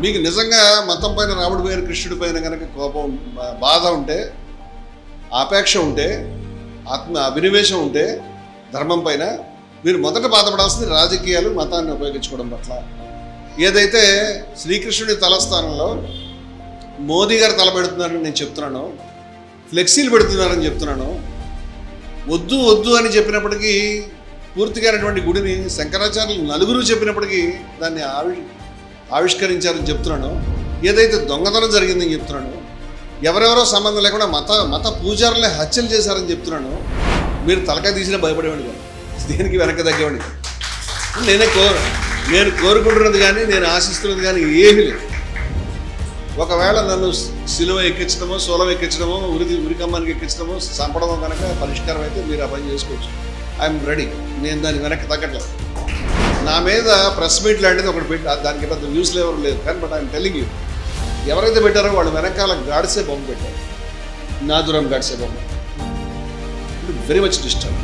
మీకు నిజంగా మతం పైన, రాముడి పైన, కృష్ణుడి పైన కనుక కోపం, బాధ ఉంటే, ఆపేక్ష ఉంటే, అభినివేశం ఉంటే ధర్మం పైన, మీరు మొదట బాధపడాల్సింది రాజకీయాలు, మతాన్ని ఉపయోగించుకోవడం పట్ల. ఏదైతే శ్రీకృష్ణుడి తలస్థానంలో మోదీ గారు తలపెడుతున్నారని నేను చెప్తున్నాను, ఫ్లెక్సీలు పెడుతున్నారని చెప్తున్నాను, వద్దు వద్దు అని చెప్పినప్పటికీ పూర్తిగానటువంటి గుడిని శంకరాచార్యులు నలుగురు చెప్పినప్పటికీ దాన్ని ఆవిష్కరించారని చెప్తున్నాను. ఏదైతే దొంగతనం జరిగిందని చెప్తున్నాను, ఎవరెవరో సంబంధం లేకుండా మత పూజారులే హత్యలు చేశారని చెప్తున్నాను. మీరు తలకాయ తీసినా భయపడేవాడి కాదు, దేనికి వెనక్కి తగ్గేవాడి. నేను కోరుకుంటున్నది కానీ, నేను ఆశిస్తున్నది కానీ ఏమీ లేదు. ఒకవేళ నన్ను సిలువ ఎక్కించడమో, సోలం ఎక్కించడమో, ఉరికమ్మానికి ఎక్కించడమో, చంపడమో కనుక పరిష్కారం అయితే మీరు ఆ పని చేసుకోవచ్చు. I'm ready. నేను దానికి వెనక్కి తగ్గట్లేదు. నా మీద ప్రెస్ మీట్ లాంటిది ఒకటి పెట్టి, దానికి పెద్ద వ్యూస్ ఎవరు లేదు కానీ, బట్ ఐఎమ్ టెల్లింగ్ యూ, ఎవరైతే పెట్టారో వాళ్ళు వెనకాల గాడ్సే బొమ్మ పెట్టారు, నాదురాం గాడ్సే బొమ్మ. Very much disturb.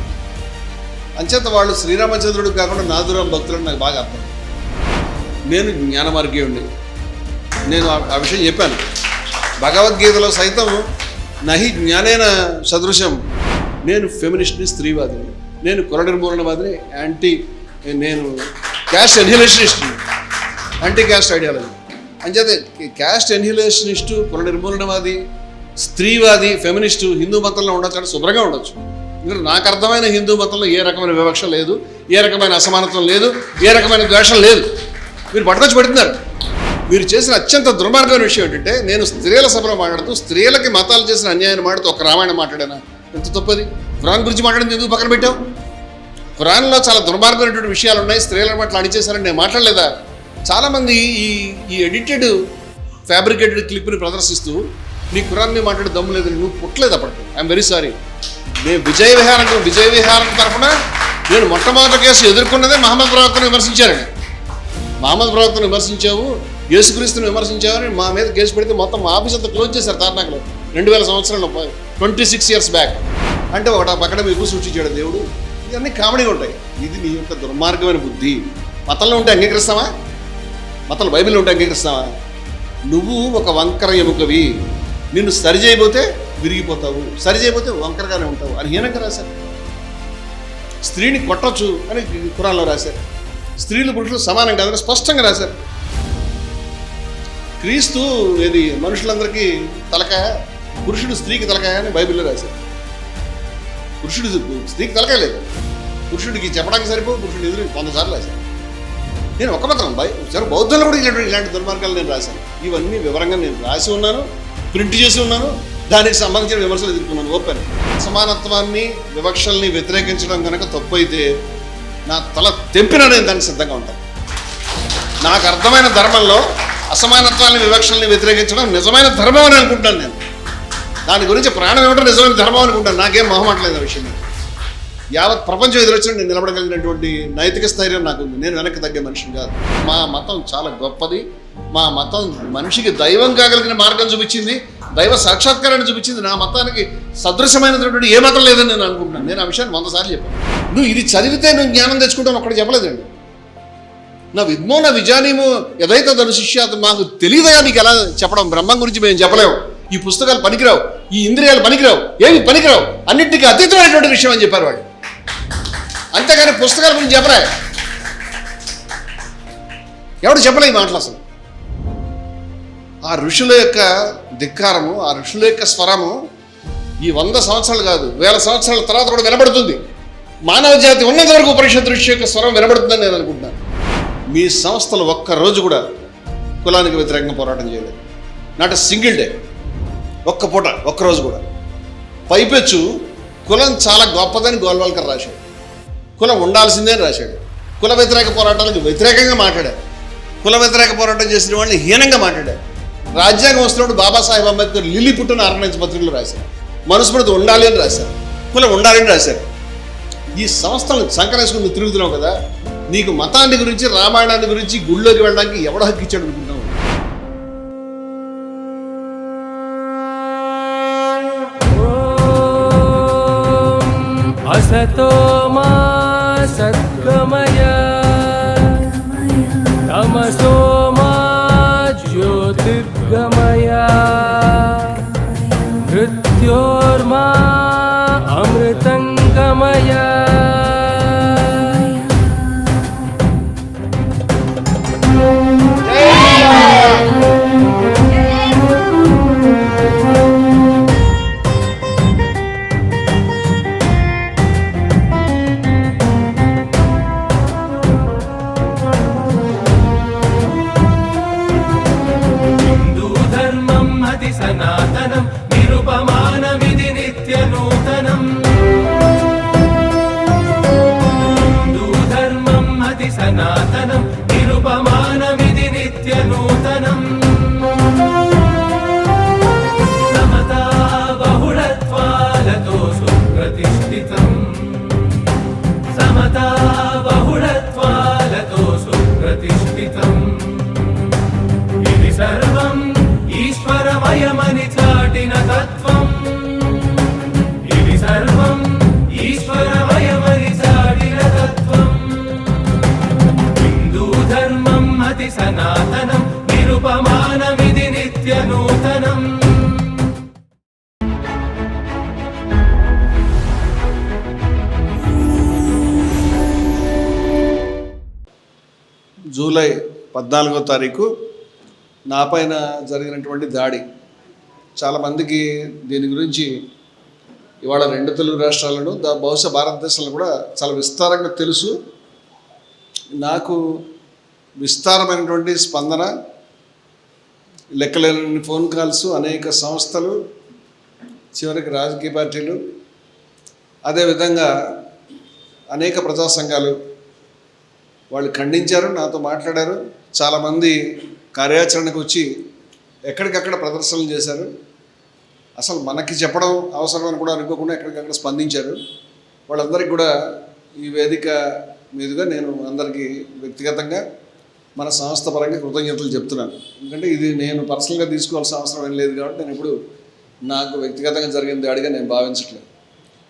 అంచేత వాళ్ళు శ్రీరామచంద్రుడికి కాకుండా నాదురాం భక్తులని నాకు బాగా అర్థం. నేను జ్ఞానమార్గీయుడిని, నేను ఆ విషయం చెప్పాను. భగవద్గీతలో సైతం నహి జ్ఞానేన సదృశం, నేను ఫెమినిస్ట్ని, స్త్రీవాదిని, నేను కుల నిర్మూలనవాదిని, నేను క్యాస్ట్ ఎన్హిలేషనిస్ట్ని, యాంటీ క్యాస్ట్ ఐడియాలజీ. అంచేతే క్యాస్ట్ ఎన్హిలేషనిస్టు, కుల నిర్మూలనవాది, స్త్రీవాది, ఫెమినిస్టు హిందూ మతంలో ఉండొచ్చు అంటే శుభ్రంగా ఉండొచ్చు. ఎందుకంటే నాకు అర్థమైన హిందూ మతంలో ఏ రకమైన వివక్ష లేదు, ఏ రకమైన అసమానత్వం లేదు, ఏ రకమైన ద్వేషం లేదు. మీరు పట్టుకొచ్చి పెడుతున్నారు. మీరు చేసిన అత్యంత దుర్మార్గమైన విషయం ఏంటంటే, నేను స్త్రీల సభలో మాట్లాడుతూ స్త్రీలకి మతాలు చేసిన అన్యాయాన్ని మాట్లాడుతూ ఒక రామాయణం మాట్లాడానా? ఎంత తప్పది. ఖురాన్ గురించి మాట్లాడింది ఎందుకు పక్కన పెట్టావు? ఖురాన్లో చాలా దుర్మార్గమైనటువంటి విషయాలు ఉన్నాయి, స్త్రీల పట్ల అణిచేశారని నేను మాట్లాడలేదా? చాలామంది ఈ ఎడిటెడ్ ఫ్యాబ్రికేటెడ్ క్లిప్ని ప్రదర్శిస్తూ నీ ఖురాన్ని మాట్లాడే దమ్ము లేదని నువ్వు పుట్టలేదు అప్పటికి. I'm very sorry. నేను విజయ విహారం తరఫున నేను మొట్టమొదటి కేసు ఎదుర్కొన్నదే మహమ్మద్ ప్రవక్తను విమర్శించారని. మహమ్మద్ ప్రవక్తను విమర్శించావు, యేసుక్రీస్తుని విమర్శించావని మా మీద కేసు పెడితే మొత్తం ఆఫీస్ అంతా క్లోజ్ చేశారు తార్నాకలో 2000 సంవత్సరంలో, 26 years బ్యాక్. అంటే ఒకటి పక్కన మీకు సృష్టించాడు దేవుడు. ఇవన్నీ కామెడీగా ఉంటాయి. ఇది నీ యొక్క దుర్మార్గమైన బుద్ధి. మతంలో ఉంటే అంగీకరిస్తావా? మతాలు బైబిల్లో ఉంటే అంగీకరిస్తావా? నువ్వు ఒక వంకర ఎముకవి, నిన్ను సరి చేయబోతే విరిగిపోతావు, సరి చేయబోతే వంకరగానే ఉంటావు అని హీనంగా రాశారు. స్త్రీని కొట్టచ్చు అని ఖురాన్లో రాశారు. స్త్రీలు పురుషులు సమానం కాదని స్పష్టంగా రాశారు. క్రీస్తు ఏది మనుషులందరికీ తలకాయ, పురుషుడు స్త్రీకి తలకాయ అని బైబిల్లో రాశారు. పురుషుడు స్త్రీకి తలకాయ లేదు, పురుషుడికి చెప్పడానికి సరిపో, పురుషుడు ఎదురు 100 సార్లు రాశారు. నేను ఒక మాత్రం బౌద్ధంలో కూడా ఇలాంటి దుర్మార్గాలు నేను రాశాను. ఇవన్నీ వివరంగా నేను రాసి ఉన్నాను, ప్రింట్ చేసి ఉన్నాను, దానికి సంబంధించిన విమర్శలు ఎదుర్కొన్నాను. ఓపెన్. సమానత్వాన్ని, వివక్షల్ని వ్యతిరేకించడం కనుక తప్పు అయితే నా తల తెంపినా నేను దానికి సిద్ధంగా ఉంటాను. నాకు అర్థమైన ధర్మంలో అసమానత్వాన్ని, వివక్షల్ని వ్యతిరేకించడం నిజమైన ధర్మం అని అనుకుంటాను. నేను దాని గురించి ప్రాణం ఏమిటో నిజమైన ధర్మం అనుకుంటాను. నాకేం మొహమాటలేదు ఆ విషయం. యావత్ ప్రపంచం ఎదురొచ్చిన నేను నిలబడగలిగినటువంటి నైతిక స్థైర్యం నాకు ఉంది. నేను వెనక్కి తగ్గే మనిషిని కాదు. మా మతం చాలా గొప్పది. మా మతం మనిషికి దైవం కాగలిగిన మార్గం చూపించింది, దైవ సాక్షాత్కారాన్ని చూపించింది. నా మతానికి సదృశమైనటువంటి ఏ మతం లేదని నేను అనుకుంటున్నాను. నేను ఆ విషయాన్ని 100 సార్లు చెప్పాను. నువ్వు ఇది చదివితే నువ్వు జ్ఞానం తెచ్చుకుంటాను ఒక్కటి చెప్పలేదండి. నా విద్మో నా విజానీము ఏదైతే దాని శిష్యాత్, మాకు తెలియదుగా నీకు ఎలా చెప్పడం. బ్రహ్మం గురించి మేము చెప్పలేము, ఈ పుస్తకాలు పనికిరావు, ఈ ఇంద్రియాలు పనికిరావు, ఏమి పనికిరావు, అన్నింటికీ అతీతమైనటువంటి విషయం అని చెప్పారు వాళ్ళు. అంతేగాని పుస్తకాల గురించి చెప్పరా? ఎవడు చెప్పలే ఈ మాటలు. అసలు ఆ ఋషుల యొక్క ధిక్కారము, ఆ ఋషుల యొక్క స్వరము ఈ 100 సంవత్సరాలు కాదు, 1000 సంవత్సరాల తర్వాత కూడా వినబడుతుంది. మానవ జాతి ఉన్నంత వరకు ఉపనిషత్తు ఋషి యొక్క స్వరం వినబడుతుందని నేను అనుకుంటున్నాను. మీ సంస్థలు ఒక్కరోజు కూడా కులానికి వ్యతిరేకంగా పోరాటం చేయలేదు. Not a single day. ఒక్క పూట, ఒక్కరోజు కూడా. పైపెచ్చు కులం చాలా గొప్పదని గోల్వాల్కర్ రాశాడు, కులం ఉండాల్సిందే అని రాశాడు. కుల వ్యతిరేక పోరాటాలకు వ్యతిరేకంగా మాట్లాడారు, కుల వ్యతిరేక పోరాటం చేసిన వాళ్ళని హీనంగా మాట్లాడారు. రాజ్యాంగం వస్తున్నప్పుడు బాబాసాహెబ్ అంబేద్కర్ లిల్లీ పుట్టిన ఆర్గనైజ్ పత్రికలు రాశారు, మనుస్మృతి ఉండాలి అని రాశారు, కులం ఉండాలని రాశారు. ఈ సంస్థలను సంకరేసుకుని తిరుగుతున్నావు కదా, నీకు మతాన్ని గురించి, రామాయణాన్ని గురించి, గుళ్ళోకి వెళ్ళడానికి ఎవడ హక్కు ఇచ్చాడు అనుకుంటున్నావు? असतो मा सद्गमय तमसो मा సనాతనం నిరుపమానమిది నిత్య నూతనం సమతా బహుళత్వాలతో సుప్రతిష్ఠితం సమతా బహుళత్వాలతో సుప్రతిష్ఠితం ఇది సర్వం ఈశ్వరమయమని చాటిన తత్వం ఇది సర్వం ఈశ్వరమయమని చాటిన తత్వం హిందూ ధర్మం అతి సనాతనం నిరుపమానమిది నిత్య నూతనం జూలై 14వ తారీఖు నా పైన జరిగినటువంటి దాడి చాలామందికి దీని గురించి ఇవాళ 2 తెలుగు రాష్ట్రాలను బహుశా భారతదేశంలో కూడా చాలా విస్తారంగా తెలుసు. నాకు విస్తారమైనటువంటి స్పందన, లెక్కలేని ఫోన్ కాల్స్, అనేక సంస్థలు, చివరికి రాజకీయ పార్టీలు, అదేవిధంగా అనేక ప్రజా సంఘాలు వాళ్ళు ఖండించారు, నాతో మాట్లాడారు. చాలామంది కార్యాచరణకు వచ్చి ఎక్కడికక్కడ ప్రదర్శనలు చేశారు. అసలు మనకి చెప్పడం అవసరమని కూడా అనుకోకుండా ఎక్కడికక్కడ స్పందించారు. వాళ్ళందరికీ కూడా ఈ వేదిక మీదుగా నేను అందరికీ వ్యక్తిగతంగా మన సంస్థ పరంగా కృతజ్ఞతలు చెప్తున్నాను. ఎందుకంటే ఇది నేను పర్సనల్గా తీసుకోవాల్సిన అవసరం ఏం లేదు కాబట్టి నేను ఇప్పుడు నాకు వ్యక్తిగతంగా జరిగిన దాడిగా నేను భావించట్లేదు.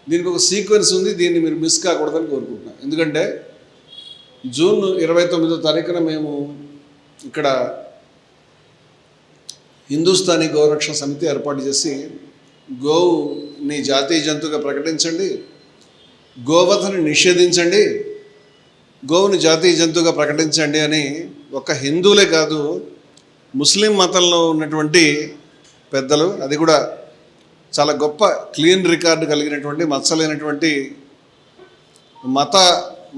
దీనికి ఒక సీక్వెన్స్ ఉంది, దీన్ని మీరు మిస్ కాకూడదని కోరుకుంటున్నాను. ఎందుకంటే జూన్ 29వ తారీఖున మేము ఇక్కడ హిందుస్థానీ గోరక్షణ సమితి ఏర్పాటు చేసి గోవుని జాతీయ జంతువుగా ప్రకటించండి, గోవధని నిషేధించండి, గోవుని జాతీయ జంతువుగా ప్రకటించండి అని ఒక హిందువులే కాదు ముస్లిం మతంలో ఉన్నటువంటి పెద్దలు, అది కూడా చాలా గొప్ప క్లీన్ రికార్డు కలిగినటువంటి మచ్చలేనటువంటి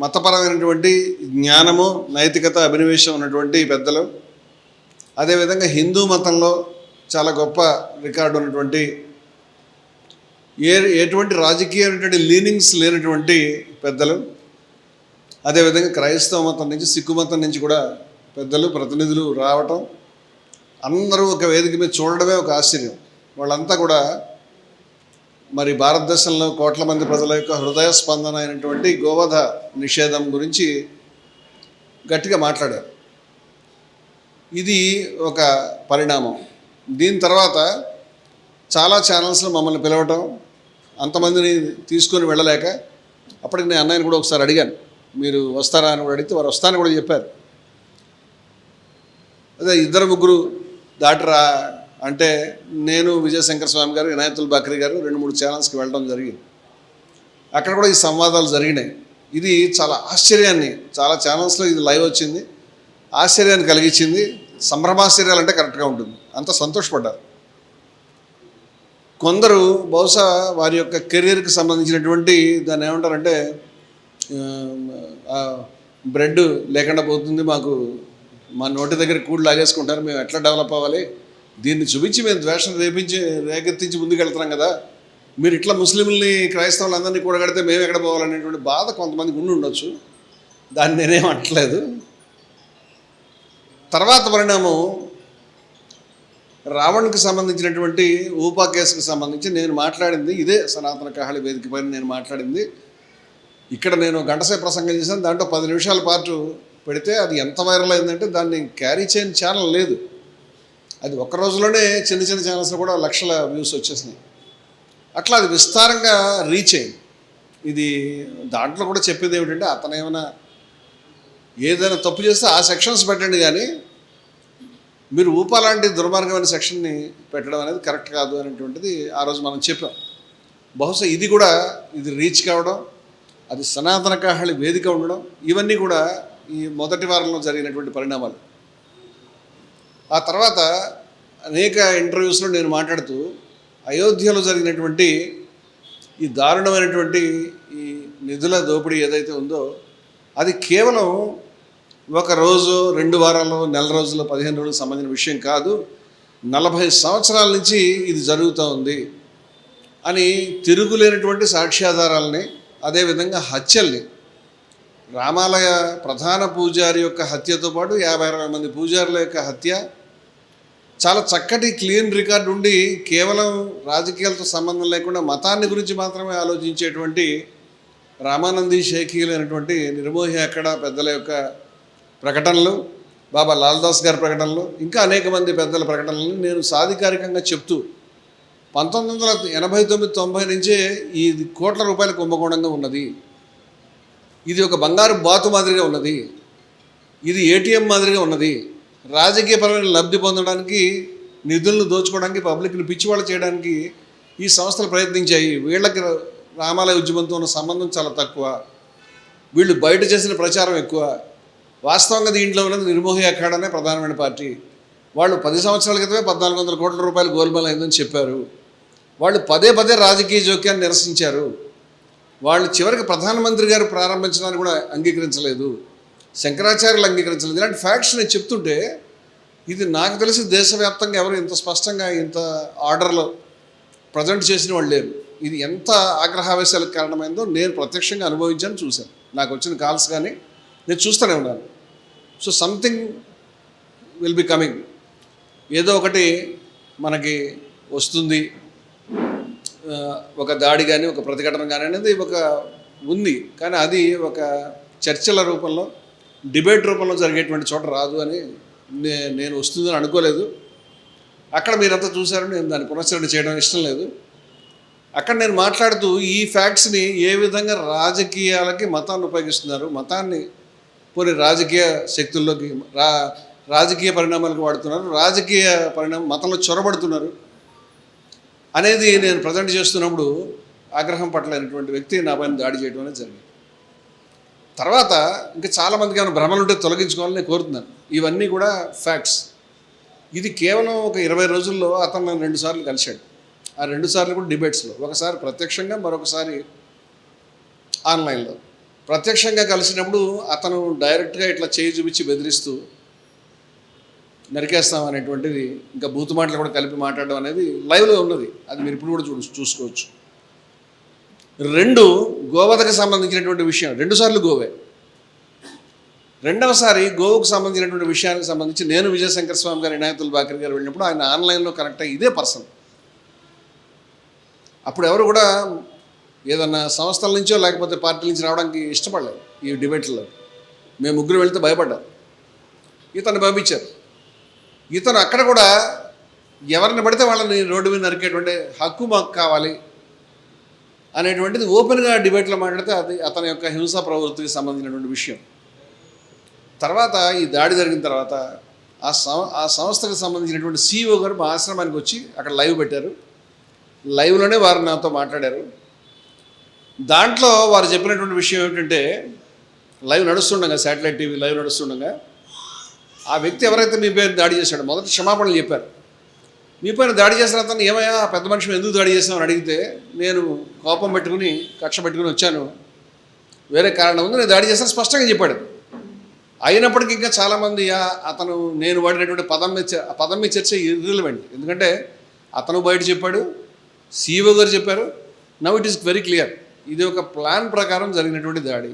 మతపరమైనటువంటి జ్ఞానము, నైతికత, అభినవేశం ఉన్నటువంటి పెద్దలు, అదేవిధంగా హిందూ మతంలో చాలా గొప్ప రికార్డు ఉన్నటువంటి ఎటువంటి రాజకీయమైనటువంటి లీనింగ్స్ లేనటువంటి పెద్దలు, అదేవిధంగా క్రైస్తవ మతం నుంచి, సిక్కు మతం నుంచి కూడా పెద్దలు, ప్రతినిధులు రావటం, అందరూ ఒక వేదిక మీద చూడడమే ఒక ఆశ్చర్యం. వాళ్ళంతా కూడా మరి భారతదేశంలో కోట్ల మంది ప్రజల యొక్క హృదయ స్పందన అయినటువంటి గోవధ నిషేధం గురించి గట్టిగా మాట్లాడారు. ఇది ఒక పరిణామం. దీని తర్వాత చాలా ఛానల్స్లో మమ్మల్ని పిలవటం, అంతమందిని తీసుకొని వెళ్ళలేక అప్పటికి నేను అన్నయ్యని కూడా ఒకసారి అడిగాను, మీరు వస్తారా అని కూడా అడిగితే వారు వస్తారని కూడా చెప్పారు. అదే 2-3 దాటరా అంటే నేను, విజయశంకర్ స్వామి గారు, ఇనాయతుల్ బక్రీ గారు 2-3 ఛానల్స్కి వెళ్ళడం జరిగింది. అక్కడ కూడా ఈ సంవాదాలు జరిగినాయి. ఇది చాలా ఆశ్చర్యాన్ని, చాలా ఛానల్స్లో ఇది లైవ్ వచ్చింది, ఆశ్చర్యాన్ని కలిగించింది. సంభ్రమాశ్చర్యాలు అంటే కరెక్ట్గా ఉంటుంది. అంత సంతోషపడ్డారు. కొందరు బహుశా వారి యొక్క కెరీర్కి సంబంధించినటువంటి దాన్ని ఏమంటారంటే బ్రెడ్ లేకుండా పోతుంది, మాకు మా నోటి దగ్గర కూడు లాగేసుకుంటారు, మేము ఎట్లా డెవలప్ అవ్వాలి, దీన్ని చూపించి మేము ద్వేషం రేకెత్తించి ముందుకెళ్తున్నాం కదా, మీరు ఇట్లా ముస్లింలని క్రైస్తవులందరినీ కూడగడితే మేము ఎక్కడ పోవాలనేటువంటి బాధ కొంతమందికి ఉండి ఉండొచ్చు. దాన్ని నేనేం అనట్లేదు. తర్వాత పరిణామం రావణ్కి సంబంధించినటువంటి ఊపా కేసుకు సంబంధించి నేను మాట్లాడింది ఇదే సనాతన కహళి వేదిక పైన నేను మాట్లాడింది. ఇక్కడ నేను గంటసేపు ప్రసంగం చేశాను, దాంట్లో 10 నిమిషాల పాటు పెడితే అది ఎంత వైరల్ అయిందంటే దాన్ని క్యారీ చేయని ఛానల్ లేదు. అది ఒక్క రోజులోనే చిన్న చిన్న ఛానల్స్లో కూడా లక్షల వ్యూస్ వచ్చేసినాయి. అట్లా అది విస్తారంగా రీచ్ అయింది. ఇది దాంట్లో కూడా చెప్పేది ఏమిటంటే అతను ఏదైనా తప్పు చేస్తే ఆ సెక్షన్స్ పెట్టండి, కానీ మీరు ఊపా లాంటి దుర్మార్గమైన సెక్షన్ని పెట్టడం అనేది కరెక్ట్ కాదు అనేటువంటిది ఆ రోజు మనం చెప్పాం. బహుశా ఇది కూడా ఇది రీచ్ కావడం, అది సనాతన కహళి వేదిక ఉండడం, ఇవన్నీ కూడా ఈ మొదటి వారంలో జరిగినటువంటి పరిణామాలు. ఆ తర్వాత అనేక ఇంటర్వ్యూస్లో నేను మాట్లాడుతూ అయోధ్యలో జరిగినటువంటి ఈ దారుణమైనటువంటి ఈ నిధుల దోపిడీ ఏదైతే ఉందో అది కేవలం ఒక రోజు, 2 వారాలు, నెల రోజులు, 15 రోజులకు సంబంధించిన విషయం కాదు, 40 సంవత్సరాల నుంచి ఇది జరుగుతూ ఉంది అని తిరుగులేనటువంటి సాక్ష్యాధారాలని, అదేవిధంగా హత్యల్ని రామాలయ ప్రధాన పూజారి యొక్క హత్యతో పాటు 50-60 మంది పూజారుల యొక్క హత్య, చాలా చక్కటి క్లీన్ రికార్డు ఉండి కేవలం రాజకీయాలతో సంబంధం లేకుండా మతాన్ని గురించి మాత్రమే ఆలోచించేటువంటి రామానంది షేఖీలు అనేటువంటి నిర్మోహి అక్కడ పెద్దల యొక్క ప్రకటనలు, బాబా లాల్దాస్ గారి ప్రకటనలు, ఇంకా అనేక మంది పెద్దల ప్రకటనలను నేను సాధికారికంగా చెప్తూ 1989-90 నుంచే ఈ కోట్ల రూపాయల కుంభకోణంగా ఉన్నది, ఇది ఒక బంగారు బాతు మాదిరిగా ఉన్నది, ఇది ఏటీఎం మాదిరిగా ఉన్నది, రాజకీయపరమైన లబ్ధి పొందడానికి, నిధులను దోచుకోవడానికి, పబ్లిక్ని పిచ్చివాళ్ళు చేయడానికి ఈ సంస్థలు ప్రయత్నించాయి. వీళ్ళకి రామాలయ ఉద్యమంతో ఉన్న సంబంధం చాలా తక్కువ, వీళ్ళు బయట చేసిన ప్రచారం ఎక్కువ. వాస్తవంగా దీంట్లో ఉన్నది నిర్మోహి అఖాడానే ప్రధానమైన పార్టీ. వాళ్ళు 10 సంవత్సరాల క్రితమే 1400 కోట్ల రూపాయలు గోల్మాల్ అయిందని చెప్పారు. వాళ్ళు పదే రాజకీయ జోక్యాన్ని నిరసించారు. వాళ్ళు చివరికి ప్రధానమంత్రి గారు ప్రారంభించడానికి కూడా అంగీకరించలేదు, శంకరాచార్యులు అంగీకరించలేదు. ఇలాంటి ఫ్యాక్ట్స్ నేను చెప్తుంటే ఇది నాకు తెలిసి దేశవ్యాప్తంగా ఎవరు ఇంత స్పష్టంగా ఇంత ఆర్డర్లో ప్రజెంట్ చేసిన వాళ్ళు లేరు. ఇది ఎంత ఆగ్రహావేశాలకు కారణమైందో నేను ప్రత్యక్షంగా అనుభవించాను, చూశాను. నాకు వచ్చిన కాల్స్ కానీ నేను చూస్తూనే ఉన్నాను. So something will be coming, ఏదో ఒకటి మనకి వస్తుంది, ఒక దాడి కానీ ఒక ప్రతిఘటన కానీ అనేది ఒక ఉంది. కానీ అది ఒక చర్చల రూపంలో, డిబేట్ రూపంలో జరిగేటువంటి చోట రాదు అని నేను వస్తుందని అనుకోలేదు. అక్కడ మీరంతా చూశారు, నేను దాన్ని పునశ్చరణ చేయడం ఇష్టం లేదు. అక్కడ నేను మాట్లాడుతూ ఈ ఫ్యాక్ట్స్ని ఏ విధంగా రాజకీయాలకి మతాన్ని ఉపయోగిస్తున్నారు, మతాన్ని పోనీ రాజకీయ శక్తుల్లోకి, రాజకీయ పరిణామాలకు వాడుతున్నారు, రాజకీయ మతంలో చొరబడుతున్నారు అనేది నేను ప్రజెంట్ చేస్తున్నప్పుడు ఆగ్రహం పట్టలేనటువంటి వ్యక్తి నా పైన దాడి చేయడం అనేది జరిగింది. తర్వాత ఇంకా చాలామందికి ఏమైనా భ్రమలు ఉంటే తొలగించుకోవాలని నేను కోరుతున్నాను. ఇవన్నీ కూడా ఫ్యాక్ట్స్. ఇది కేవలం ఒక 20 రోజుల్లో అతను నన్ను 2 సార్లు కలిశాడు. ఆ 2 సార్లు కూడా డిబేట్స్లో, ఒకసారి ప్రత్యక్షంగా, మరొకసారి ఆన్లైన్లో. ప్రత్యక్షంగా కలిసినప్పుడు అతను డైరెక్ట్గా ఇట్లా చేయి చూపించి బెదిరిస్తూ నరికేస్తాం అనేటువంటిది, ఇంకా బూతు మాటలు కూడా కలిపి మాట్లాడడం అనేది లైవ్లో ఉన్నది. అది మీరు ఇప్పుడు కూడా చూసుకోవచ్చు. 2 గోవధకు సంబంధించినటువంటి విషయం, 2 సార్లు గోవే. రెండవసారి గోవుకు సంబంధించినటువంటి విషయానికి సంబంధించి నేను విజయశంకర్ స్వామి గారు, ఇనాయతుల్ బాకర్ గారు వెళ్ళినప్పుడు ఆయన ఆన్లైన్లో కనెక్ట్ అయ్యి ఇదే పర్సన్. అప్పుడు ఎవరు కూడా ఏదన్నా సంస్థల నుంచో లేకపోతే పార్టీల నుంచి రావడానికి ఇష్టపడలేదు ఈ డిబేట్లో. మేము 3 వెళ్తే భయపడ్డారు. ఇతన్ని పంపించారు. ఇతను అక్కడ కూడా ఎవరిని పడితే వాళ్ళని రోడ్డు మీద నరికేటువంటి హక్కు మాకు కావాలి అనేటువంటిది ఓపెన్గా డిబేట్లో మాట్లాడితే అది అతని యొక్క హింసా ప్రవృత్తికి సంబంధించినటువంటి విషయం. తర్వాత ఈ దాడి జరిగిన తర్వాత ఆ సంస్థకు సంబంధించినటువంటి CEO గారు మా ఆశ్రమానికి వచ్చి అక్కడ లైవ్ పెట్టారు. లైవ్లోనే వారు నాతో మాట్లాడారు. దాంట్లో వారు చెప్పినటువంటి విషయం ఏమిటంటే, లైవ్ నడుస్తుండగా, శాటిలైట్ టీవీ లైవ్ నడుస్తుండగా ఆ వ్యక్తి ఎవరైతే మీ పైన దాడి చేశాడో మొదట క్షమాపణలు చెప్పారు. మీ పైన దాడి చేసిన అతను ఏమయ్యా పెద్ద మనిషి ఎందుకు దాడి చేసామని అడిగితే, నేను కోపం పెట్టుకుని కక్ష పెట్టుకుని వచ్చాను, వేరే కారణం ఉంది, నేను దాడి చేశాను స్పష్టంగా చెప్పాడు. అయినప్పటికీ ఇంకా చాలామంది అతను నేను వాడినటువంటి పదం మీద చర్చ ఇర్రిలవెంట్. ఎందుకంటే అతను బయట చెప్పాడు, CEO గారు చెప్పారు. Now it is very clear, ఇది ఒక ప్లాన్ ప్రకారం జరిగినటువంటి దాడి.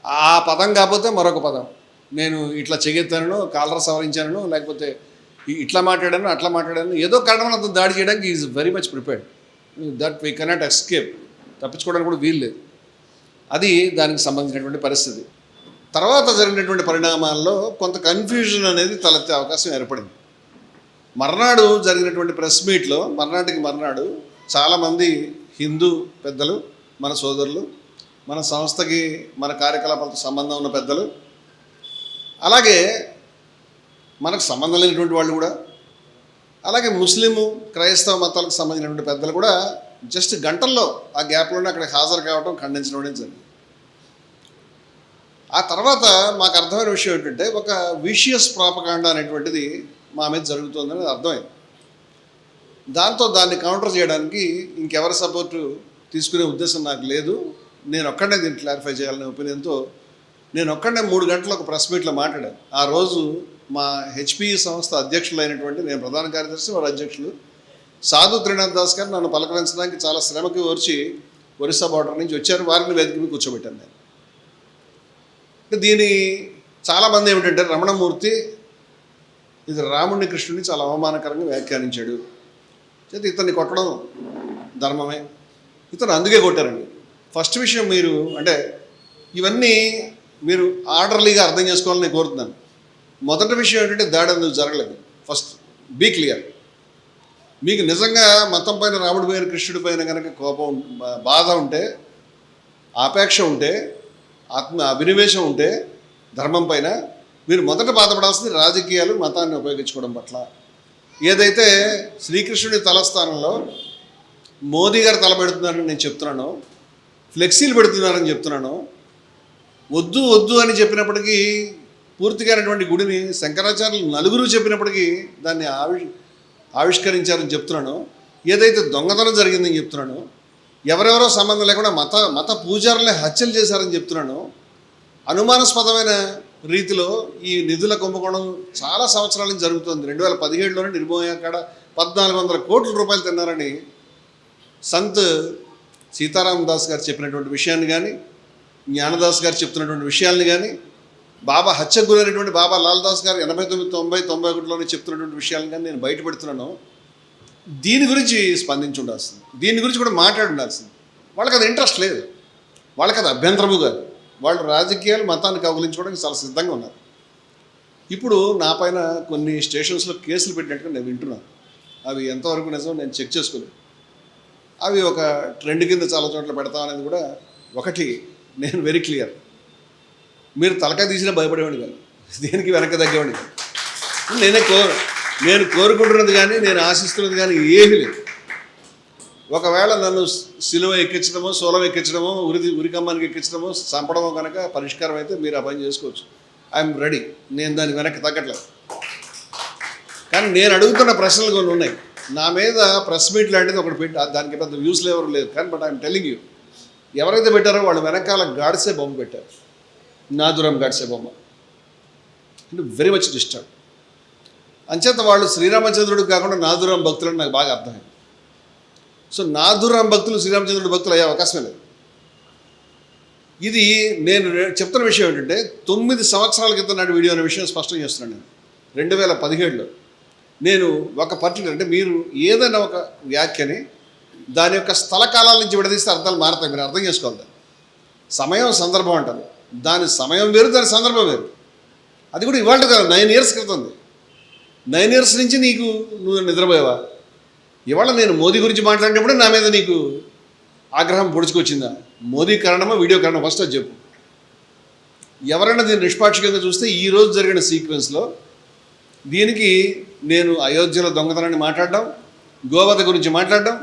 ఆ పదం కాకపోతే మరొక పదం, నేను ఇట్లా చెగెత్తాను, కాలర్ సవరించాను, లేకపోతే ఇట్లా మాట్లాడాను, అట్లా మాట్లాడాను, ఏదో కారణం అతను దాడి చేయడానికి is very much prepared. That we cannot escape, తప్పించుకోవడానికి కూడా వీలు లేదు. అది దానికి సంబంధించినటువంటి పరిస్థితి. తర్వాత జరిగినటువంటి పరిణామాల్లో కొంత కన్ఫ్యూజన్ అనేది తలెత్తే అవకాశం ఏర్పడింది. మర్నాడు జరిగినటువంటి ప్రెస్ మీట్లో, మర్నాడు చాలామంది హిందూ పెద్దలు, మన సోదరులు, మన సంస్థకి మన కార్యకలాపాలతో సంబంధం ఉన్న పెద్దలు, అలాగే మనకు సంబంధం లేనటువంటి వాళ్ళు కూడా, అలాగే ముస్లిము క్రైస్తవ మతాలకు సంబంధించినటువంటి పెద్దలు కూడా జస్ట్ గంటల్లో ఆ గ్యాప్లోనే అక్కడికి హాజరు కావడం, ఖండించడం జరిగింది. ఆ తర్వాత మాకు అర్థమైన విషయం ఏంటంటే, ఒక విషియస్ ప్రాపగాండా అనేటువంటిది మా మీద జరుగుతుందని అర్థమైంది. దాంతో దాన్ని కౌంటర్ చేయడానికి ఇంకెవరి సపోర్టు తీసుకునే ఉద్దేశం నాకు లేదు. నేను ఒక్కడనే దీన్ని క్లారిఫై చేయాలనే ఒపీనియన్తో నేను ఒక్కడనే 3 గంటలు ఒక ప్రెస్ మీట్లో మాట్లాడాను. ఆ రోజు మా HPE సంస్థ అధ్యక్షులైనటువంటి, నేను ప్రధాన కార్యదర్శి, వారి అధ్యక్షులు సాధు త్రినాథ్ దాస్ గారు నన్ను పలకరించడానికి చాలా శ్రమకి వచ్చి ఒరిస్సా బార్డర్ నుంచి వచ్చారు. వారిని వేదిక మీద కూర్చోబెట్టాను నేను. అంటే దీని చాలామంది ఏమిటంటే రమణమూర్తి ఇది రాముడిని కృష్ణుడిని చాలా అవమానకరంగా వ్యాఖ్యానించాడు, అయితే ఇతన్ని కొట్టడం ధర్మమే, ఇతను అందుకే కొట్టారండి. ఫస్ట్ విషయం మీరు అంటే ఇవన్నీ మీరు ఆర్డర్లీగా అర్థం చేసుకోవాలని నేను కోరుతున్నాను. మొదటి విషయం ఏంటంటే దాడి అందుకు జరగలేదు. First be clear. మీకు నిజంగా మతం పైన, రాముడి పైన, కృష్ణుడి పైన కనుక కోపం, బాధ ఉంటే, ఆపేక్ష ఉంటే, అభినివేశం ఉంటే ధర్మం పైన, మీరు మొదట బాధపడాల్సింది రాజకీయాలు, మతాన్ని ఉపయోగించుకోవడం పట్ల. ఏదైతే శ్రీకృష్ణుడి తలస్థానంలో మోదీ గారు తలపెడుతున్నారని నేను చెప్తున్నాను, ఫ్లెక్సీలు పెడుతున్నారని చెప్తున్నాను, వద్దు వద్దు అని చెప్పినప్పటికీ పూర్తిగానటువంటి గుడిని శంకరాచార్యులు నలుగురు చెప్పినప్పటికీ దాన్ని ఆవిష్కరించారని చెప్తున్నాను, ఏదైతే దొంగతనం జరిగిందని చెప్తున్నాను, ఎవరెవరో సంబంధం లేకుండా మత పూజారులే హత్యలు చేశారని చెప్తున్నాను, అనుమానాస్పదమైన రీతిలో ఈ నిధుల కుంభకోణం చాలా సంవత్సరాల నుంచి జరుగుతుంది. 2017లోనే నిర్మోయ కాడ 1400 కోట్ల రూపాయలు తిన్నారని సంత్ సీతారాం దాస్ గారు చెప్పినటువంటి విషయాన్ని కానీ, జ్ఞానదాస్ గారు చెప్తున్నటువంటి విషయాల్ని కానీ, బాబా హత్యకు గురైనటువంటి బాబా లాల్ దాస్ గారు 89, 90, 91లోనే చెప్తున్నటువంటి విషయాలను కానీ నేను బయటపెడుతున్నాను. దీని గురించి స్పందించి ఉండాల్సింది, దీని గురించి కూడా మాట్లాడి ఉండాల్సింది. వాళ్ళకి అది ఇంట్రెస్ట్ లేదు, వాళ్ళకి అది అభ్యంతరము కాదు. వాళ్ళు రాజకీయాలు, మతాన్ని కౌగిలించుకోవడానికి చాలా సిద్ధంగా ఉన్నారు. ఇప్పుడు నా పైన కొన్ని స్టేషన్స్లో కేసులు పెట్టినట్టుగా నేను వింటున్నాను. అవి ఎంతవరకు నిజం నేను చెక్ చేసుకోలేదు. అవి ఒక ట్రెండ్ కింద చాలా చోట్ల పెడతామనేది కూడా ఒకటి నేను వెరీ క్లియర్. మీరు తలకాయ తీసినా భయపడేవాడిని కాదు, దేనికి వెనక తగ్గేవాడిని కాదు. నేను కోరుకుంటున్నది కానీ, నేను ఆశిస్తున్నది కానీ ఏమీ లేదు. ఒకవేళ నన్ను సిలువ ఎక్కించడమో, సోలం ఎక్కించడమో, ఉరికమ్మానికి ఎక్కించడమో, చంపడమో కనుక పరిష్కారం అయితే మీరు ఆ పని చేసుకోవచ్చు. I'm ready. నేను దానికి వెనక్కి తగ్గట్లేదు. కానీ నేను అడుగుతున్న ప్రశ్నలు కొన్ని ఉన్నాయి. నా మీద ప్రెస్ మీట్ లాంటిది ఒకటి పెట్టి దానికి పెద్ద వ్యూస్లు ఎవరు లేదు, కానీ బట్ ఐఎమ్ టెల్లింగ్ యూ, ఎవరైతే పెట్టారో వాళ్ళు వెనకాల గాడ్సే బొమ్మ పెట్టారు, నాదురాం గాడ్సే బొమ్మ. అంటే వెరీ మచ్ డిస్టర్బ్. అంచేత వాళ్ళు శ్రీరామచంద్రుడికి కాకుండా నాదురాం భక్తులని నాకు బాగా అర్థమైంది. సో నాదురాం భక్తులు శ్రీరామచంద్రుడి భక్తులు అయ్యే అవకాశమే లేదు. ఇది నేను చెప్తున్న విషయం ఏంటంటే 9 సంవత్సరాల క్రితం నాటి వీడియో అనే విషయం స్పష్టం చేస్తున్నాను. నేను 2017లో నేను ఒక పర్టికులర్, అంటే మీరు ఏదైనా ఒక వ్యాఖ్యని దాని యొక్క స్థల కాలాల నుంచి విడదీస్తే అర్థాలు మారుతాయి. మీరు అర్థం చేసుకోవాలి. సమయం, సందర్భం అంటారు. దాని సమయం వేరు, దాని సందర్భం వేరు. అది కూడా ఇవాళ కాదు, 9 ఇయర్స్ క్రితం. 9 ఇయర్స్ నుంచి నువ్వు నిద్రపోయావా? ఇవాళ నేను మోదీ గురించి మాట్లాడినప్పుడు నా మీద నీకు ఆగ్రహం పొడుచుకొచ్చిందా? మోదీ కారణమా, వీడియో కారణమా? ఫస్ట్ అది చెప్పు. ఎవరైనా దీన్ని నిష్పాక్షికంగా చూస్తే ఈరోజు జరిగిన సీక్వెన్స్లో దీనికి నేను అయోధ్యలో దొంగతనాన్ని మాట్లాడడం, గోవధ గురించి మాట్లాడడం,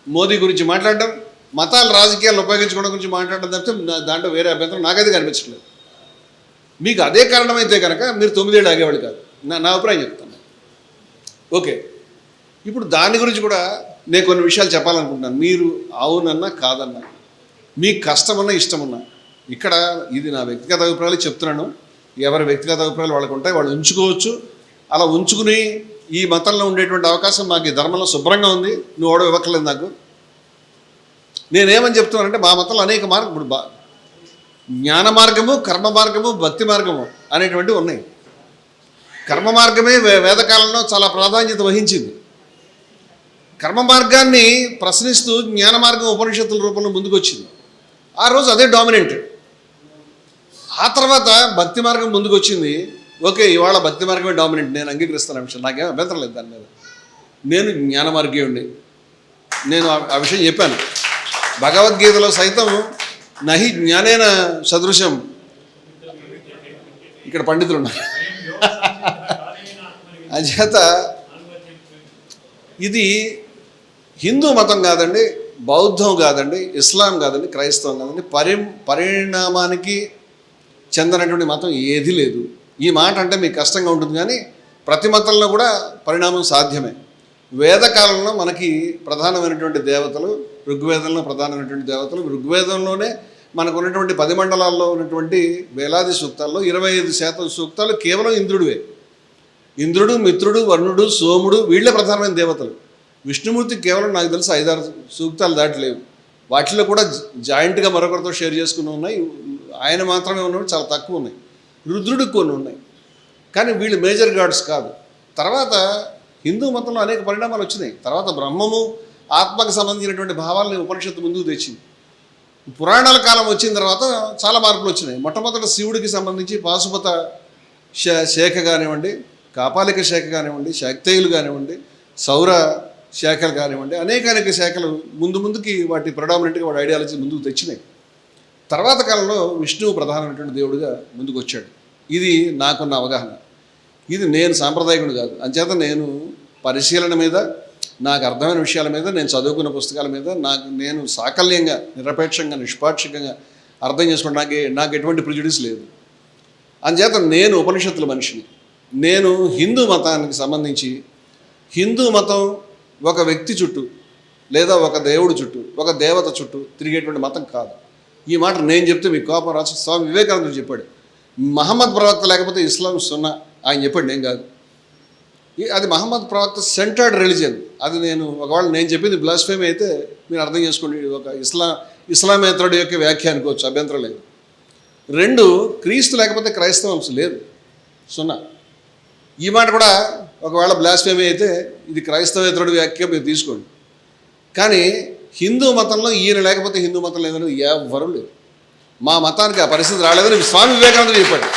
మోదీ గురించి మాట్లాడడం, మతాలు రాజకీయాలను ఉపయోగించుకోవడం గురించి మాట్లాడడం తప్పితే దాంట్లో వేరే అభ్యంతరం నాకైతే కనిపించట్లేదు. మీకు అదే కారణమైతే కనుక మీరు 9 ఏళ్ళు ఆగేవాళ్ళు కాదు. నా అభిప్రాయం చెప్తాను. ఓకే, ఇప్పుడు దాని గురించి కూడా నేను కొన్ని విషయాలు చెప్పాలనుకుంటున్నాను. మీరు అవునన్నా కాదన్నా, మీకు కష్టమన్నా ఇష్టమన్నా, ఇక్కడ ఇది నా వ్యక్తిగత అభిప్రాయాలు చెప్తున్నాను. ఎవరి వ్యక్తిగత అభిప్రాయాలు వాళ్ళకు ఉంటాయి, వాళ్ళు ఉంచుకోవచ్చు. అలా ఉంచుకుని ఈ మతంలో ఉండేటువంటి అవకాశం మాకు ఈ ధర్మంలో శుభ్రంగా ఉంది, నువ్వు ఎవడో ఇవ్వక్కర్లేదు నాకు. నేనేమని చెప్తున్నానంటే మా మతంలో అనేక మార్గం, ఇప్పుడు జ్ఞాన మార్గము, కర్మ మార్గము, భక్తి మార్గము అనేటువంటివి ఉన్నాయి. కర్మ మార్గమే వేదకాలంలో చాలా ప్రాధాన్యత వహించింది. కర్మ మార్గాన్ని ప్రశ్నిస్తూ జ్ఞాన మార్గం ఉపనిషత్తుల రూపంలో ముందుకు వచ్చింది. ఆ రోజు అదే డామినెంట్. ఆ తర్వాత భక్తి మార్గం ముందుకు వచ్చింది. ఓకే, ఇవాళ భక్తి మార్గమే డామినెంట్, నేను అంగీకరిస్తాను. ఆ విషయం నాకేం అభ్యంతరం లేదు దాని మీద. నేను జ్ఞాన మార్గీయుడిని, నేను ఆ విషయం చెప్పాను. భగవద్గీతలో సైతం నహి జ్ఞానేన సదృశం, ఇక్కడ పండితులు ఉన్నారు. అంచేత ఇది హిందూ మతం కాదండి, బౌద్ధం కాదండి, ఇస్లాం కాదండి, క్రైస్తవం కాదండి, పరిణామానికి చెందినటువంటి మతం ఏది లేదు. ఈ మాట అంటే మీకు కష్టంగా ఉంటుంది, కానీ ప్రతి మతంలో కూడా పరిణామం సాధ్యమే. వేదకాలంలో మనకి ప్రధానమైనటువంటి దేవతలు, ఋగ్వేదంలో ప్రధానమైనటువంటి దేవతలు, ఋగ్వేదంలోనే మనకు ఉన్నటువంటి 10 మండలాల్లో ఉన్నటువంటి వేలాది సూక్తాల్లో 25% సూక్తాలు కేవలం ఇంద్రుడివే. ఇంద్రుడు, మిత్రుడు, వరుణుడు, సోముడు వీళ్ళే ప్రధానమైన దేవతలు. విష్ణుమూర్తి కేవలం నాకు తెలిసి 5-6 సూక్తాలు దాటలేవు. వాటిలో కూడా జాయింట్గా మరొకరితో షేర్ చేసుకుని ఉన్నాయి. ఆయన మాత్రమే ఉన్నవి చాలా తక్కువ ఉన్నాయి. రుద్రుడికి కొన్ని ఉన్నాయి, కానీ వీళ్ళు మేజర్ గాడ్స్ కాదు. తర్వాత హిందూ మతంలో అనేక పరిణామాలు వచ్చినాయి. తర్వాత బ్రహ్మము ఆత్మకు సంబంధించినటువంటి భావాలని ఉపనిషత్తు ముందుకు తెచ్చింది. పురాణాల కాలం వచ్చిన తర్వాత చాలా మార్పులు వచ్చినాయి. మొట్టమొదట శివుడికి సంబంధించి పాశుపత శాఖ కానివ్వండి, కాపాలిక శాఖ కానివ్వండి, శాక్తేయులు కానివ్వండి, సౌర శాఖలు కానివ్వండి, అనేక శాఖలు ముందుకి వాటి ప్రెడామినెంట్గా వాడి ఐడియాలజీ ముందుకు తెచ్చినాయి. తర్వాత కాలంలో విష్ణువు ప్రధానమైనటువంటి దేవుడిగా ముందుకు వచ్చాడు. ఇది నాకున్న అవగాహన. ఇది నేను సాంప్రదాయకుడు కాదు. అంచేత నేను పరిశీలన మీద, నాకు అర్థమైన విషయాల మీద, నేను చదువుకున్న పుస్తకాల మీద నేను సాకల్యంగా, నిరపేక్షంగా, నిష్పాక్షికంగా అర్థం చేసుకుని నాకు ఎటువంటి ప్రిజుడిస్ లేదు. అంచేత నేను ఉపనిషత్తుల మనిషిని. నేను హిందూ మతానికి సంబంధించి, హిందూ మతం ఒక వ్యక్తి చుట్టూ లేదా ఒక దేవుడి చుట్టూ, ఒక దేవత చుట్టూ తిరిగేటువంటి మతం కాదు. ఈ మాట నేను చెప్తే మీకు కోపం రాసు. స్వామి వివేకానందుడు చెప్పాడు, మహమ్మద్ ప్రవక్త లేకపోతే ఇస్లాం సున్నా. ఆయన చెప్పాడు, నేను కాదు. అది మహమ్మద్ ప్రవక్త సెంటర్డ్ రిలీజియన్. అది ఒకవేళ నేను చెప్పింది బ్లాస్ఫేమీ అయితే మీరు అర్థం చేసుకోండి, ఒక ఇస్లామేతరుడు యొక్క వ్యాఖ్య అనుకోవచ్చు, అభ్యంతరం లేదు. 2, క్రీస్తు లేకపోతే క్రైస్తవం లేదు, సున్నా. ఈ మాట కూడా ఒకవేళ బ్లాస్ఫేమీ అయితే ఇది క్రైస్తవేతరుడి వ్యాఖ్య మీరు తీసుకోండి. కానీ హిందూ మతంలో ఈయన లేకపోతే హిందూ మతం లేదని ఎవరు లేదు. మా మతానికి ఆ పరిస్థితి రాలేదని స్వామి వివేకానందుడు చెప్పాడు.